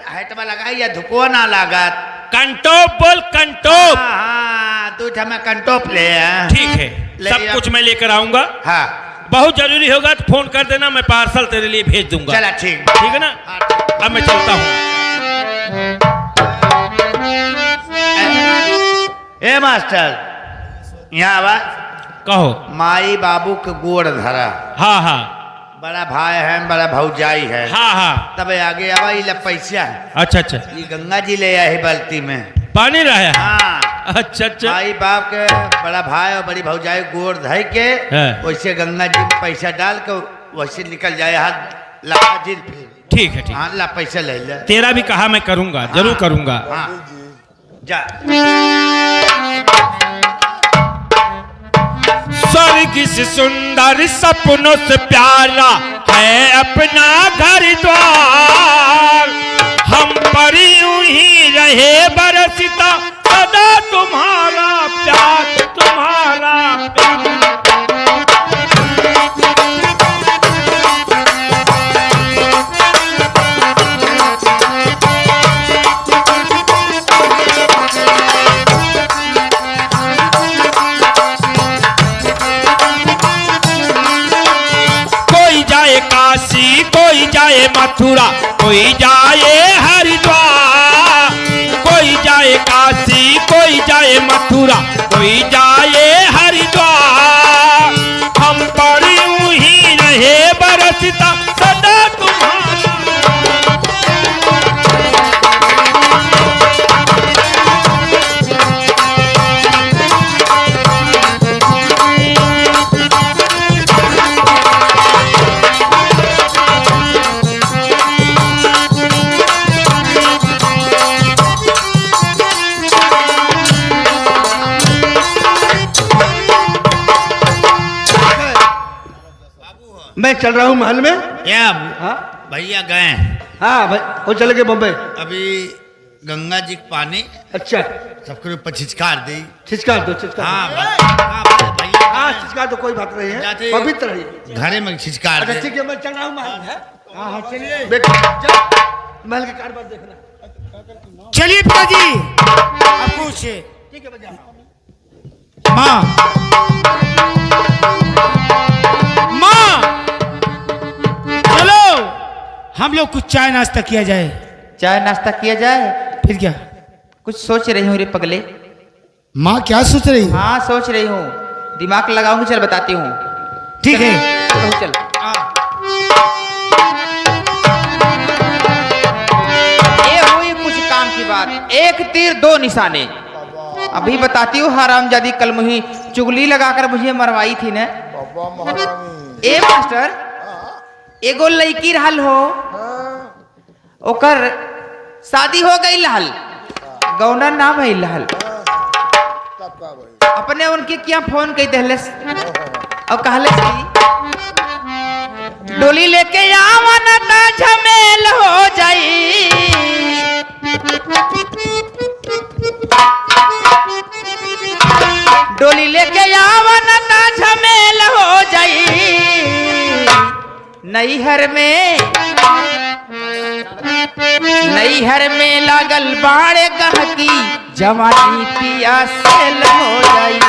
हटवा लगा या धुपवा ना लगा। कंटोप बोल, कंटोप। हाँ, 2 चम्मच कंटोप ले आया। ठीक है, ले सब लिया। कुछ मैं लेकर आऊंगा। हाँ, बहुत जरूरी होगा तो फोन कर देना, मैं पार्सल तेरे लिए भेज दूंगा। चला ठीक। ठीक है ना? हाँ, ठीक। अब मैं चलता हूँ। ए मास्टर, यहाँ आवा। कहो। माई बाबू के गोड़ धरा। हाँ हाँ बड़ा भाई है, बड़ा भौजाई है। हाँ हाँ। तब आगे आवा, ये पैसा। अच्छा अच्छा। ये गंगा जी ले आए बाल्टी में। पानी रहा है? हाँ, अच्छा अच्छा भाई बाप के बड़ा भाई और बड़ी भौजाई गोर धई के हाँ। वैसे गंगा जी में पैसा डाल के वैसे निकल जाए हाथ लाखा जी फिर ठीक है ठीक हाँ ला पैसा ले ले तेरा भी कहा मैं करूंगा जरूर हाँ। करूंगा हाँ जा स्वर्ग से सुंदर सपनों से प्यारा है अपना घर द्वार हम पर यूं ही रहे बरसता सदा तुम्हारा प्यार तुम्हारा प्यार काशी कोई जाए मथुरा कोई जाए हरिद्वार कोई जाए काशी कोई जाए मथुरा कोई जाए हरिद्वार हम पर यूं ही रहे बरसता सदा तुम्हारा मैं चल रहा हूँ महल में। क्या हाँ भैया गए हाँ भाई वो चले गए बम्बई। अभी गंगा जी का पानी अच्छा सबके ऊपर छिचकार दी छिचका दो छिचका हाँ भैया हाँ छिचका दो कोई बात नहीं है जाते- पवित्र है। घरे में छिचकार अच्छा दे ठीक है मैं चल रहा हूँ महल में। हाँ हाँ चलिए बेटा चल महल के कारोबार देखना। चलिए पिताजी आप पूछिए। ठीक है भैया। माँ माँ चलो हम लोग कुछ चाय नाश्ता किया जाए। चाय नाश्ता किया जाए। फिर क्या कुछ सोच रही हूँ रे पगले। माँ क्या सोच रही है? हाँ सोच रही हूँ, दिमाग लगाऊंगी, चल बताती हूँ। ठीक है चलो चल। ये हुई कुछ काम की बात, एक तीर दो निशाने। अभी बताती हूँ हरामजादी कल मुही चुगली लगाकर मुझे मरवाई थी न। ए मास्टर एगो लड़की रहल हो, ओकर शादी हो गई लहल, गौना ना भई लहल। अपने उनके क्या फोन कही दहलस और कहलस की डोली लेके आवन ता झमेल हो जाई। डोली लेके आवन ता झमेल हो जाई। नैहर में लागल बाड़े गहकी जवानी पिया सेल हो जाई।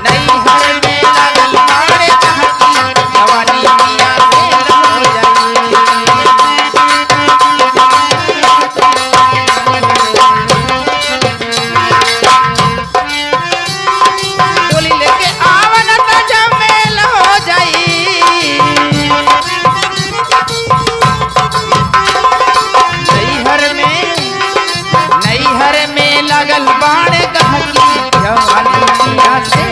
नैहर में लागल बाड़े गहकी जवानी पिया सेल हो जाई। डोली लेके आवन ता झमेल हो जाई। नैहर में लगल बाण गहकी जवानी पिया से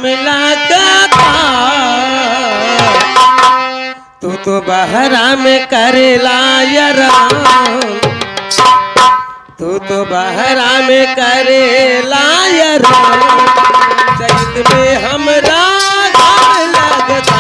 घाम लागता तू तो बहरा में करेला यराम तू तो बहरा में करेला यराम चैत में हमरा घाम लगता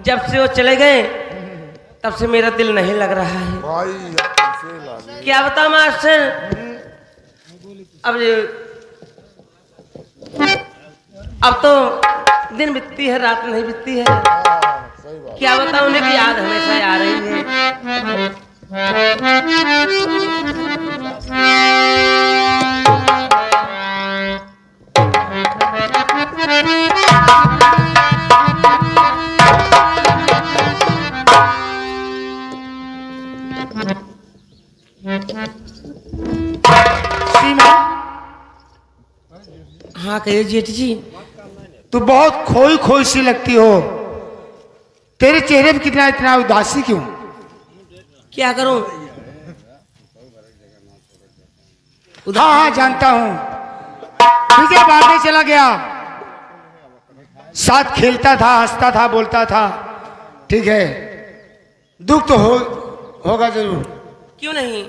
जब से वो चले गए तब से मेरा दिल नहीं लग रहा है। क्या बताऊं मास्टर, अब तो दिन बीतती है रात नहीं बीतती है। क्या बताऊं, उन्हें की याद हमेशा आ रही है। हाँ कहिए जेठ जी। तू बहुत खोई खोई सी लगती हो, तेरे चेहरे पे कितना इतना उदासी क्यों? क्या करूं? हाँ हाँ जानता हूँ, तुझे बांटने चला गया, साथ खेलता था, हंसता था, बोलता था, ठीक है, दुख तो होगा जरूर। क्यों नहीं?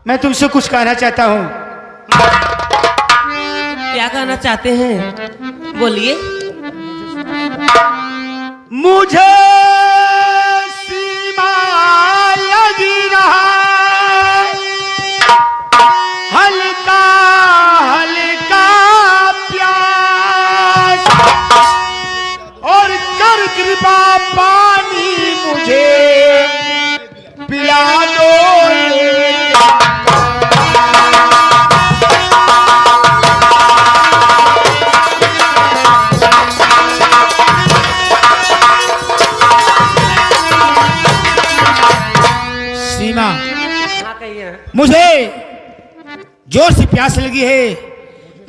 मैं तुमसे कुछ कहना चाहता हूँ। क्या कहना चाहते हैं, बोलिए। मुझे सीमा लगी रहा हल्का हल्का प्यास, और कर कृपा पानी मुझे पिला दो। मुझे जोर से प्यास लगी है,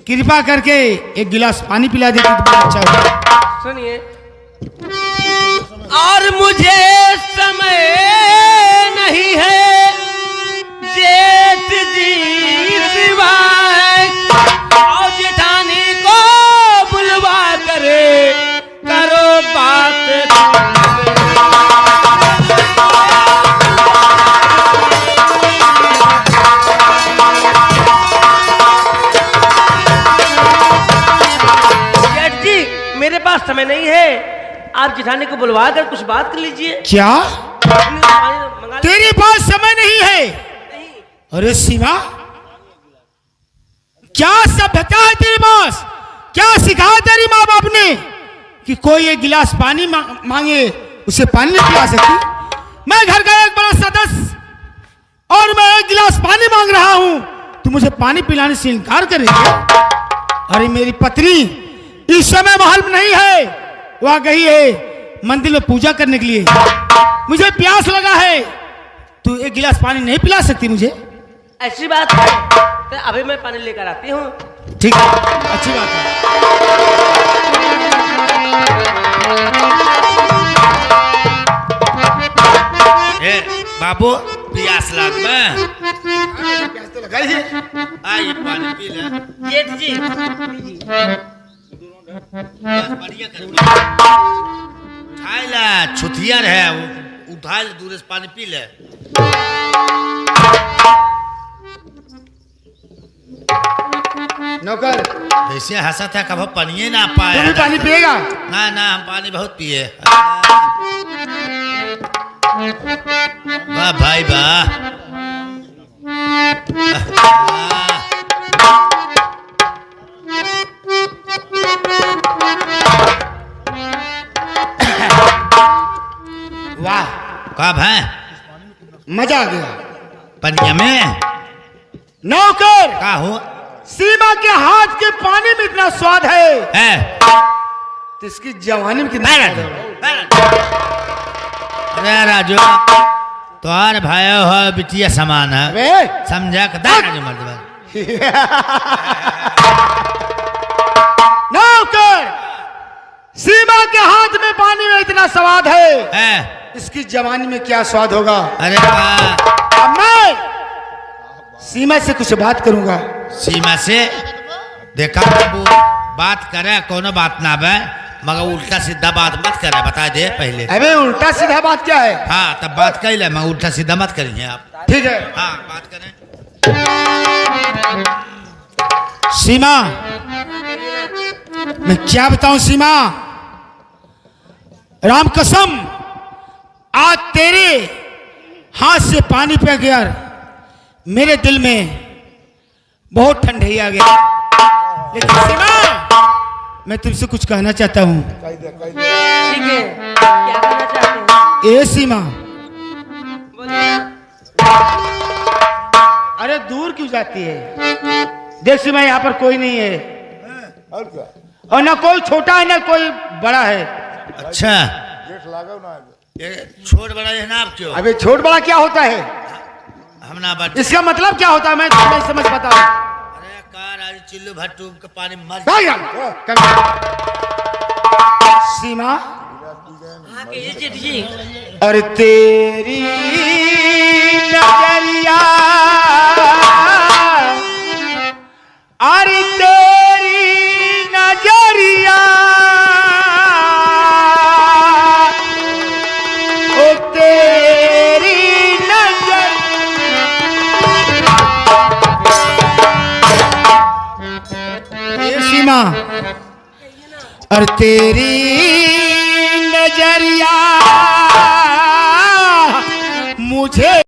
कृपा करके एक गिलास पानी पिला देती तो बहुत अच्छा होगा। सुनिए, और मुझे समय नहीं है जेठ जी सिवाय, और जेठानी को बुलवा करे करो बात। मेरे पास समय नहीं है, आप जिठानी को बुलवा कर कुछ बात कर लीजिए। क्या तेरे पास समय नहीं है? नहीं। अरे सीमा, क्या सभ्यता है तेरे पास? क्या सिखाया तेरी माँ बाप ने कि कोई एक गिलास पानी मांगे उसे पानी नहीं पिला सकती? मैं घर का एक बड़ा सदस्य और मैं एक गिलास पानी मांग रहा हूं, तू मुझे पानी पिलाने से इनकार करेगी? अरे मेरी पत्नी इस समय महल में नहीं है, वह गई है मंदिर में पूजा करने के लिए। मुझे प्यास लगा है, तू एक गिलास पानी नहीं पिला सकती मुझे? ऐसी बात है तो अभी मैं पानी लेकर आती हूँ। ठीक है, अच्छी बात है। ए बाबू प्यास लाग में प्यास तो लगा ही है। ये पानी पी ले। जेठ जी बढ़िया कर उठाई ले, छुथिया है उठा ले, दूर से पानी पी ले। नौकर, ऐसे हंसा था कभी पानी ना तू पाया। भी पानी पिएगा? ना ना हम पानी बहुत पिए। वाह भाई वाह। वाह, कब है मजा आ गया। पनिया में नौकर, का हो सीमा के हाथ के पानी में इतना स्वाद है तो इसकी जवानी में कितना स्वाद होगा? अरे राजू तोहार भाई हो बिटिया समान है, अबे समझा कदा राजू मर्द नौकर, सीमा के हाथ में पानी में इतना स्वाद है, इसकी जवानी में क्या स्वाद होगा? अरे वाह। अब मैं सीमा से कुछ बात करूंगा। सीमा से देखा बाबू बात करे कोनो बात ना बे, मगर उल्टा सीधा बात मत करे, बता दे पहले। अबे उल्टा सीधा बात क्या है? हाँ तब बात कर ले, मगर उल्टा सीधा मत करिए आप। ठीक है, हाँ बात करें। सीमा, मैं क्या बताऊं सीमा, राम कसम आज तेरे हाथ से पानी पी गया, मेरे दिल में बहुत ठंडई आ गया। लेकिन सीमा, मैं तुमसे कुछ कहना चाहता हूँ। ठीक है, क्या कहना चाहते हो? ए सीमा, बोलिए। अरे दूर क्यों जाती है? देख सीमा, यहाँ पर कोई नहीं है और ना कोई छोटा है ना कोई बड़ा है। अच्छा ये छोड़ बड़ा है ना आप क्यों? अबे छोट बड़ा क्या होता है? हम ना बात। इसका मतलब क्या होता है मैं तुम्हें समझ पाता हूँ। अरे कार आज चिल्लू भट्टू का पानी मर। सीमा, हाँ कहिए जेठ जी। अरे तेरी नजरिया, अरे तेरी नजरिया, ओ तेरी नजर, ये सीमा, और तेरी नजरिया मुझे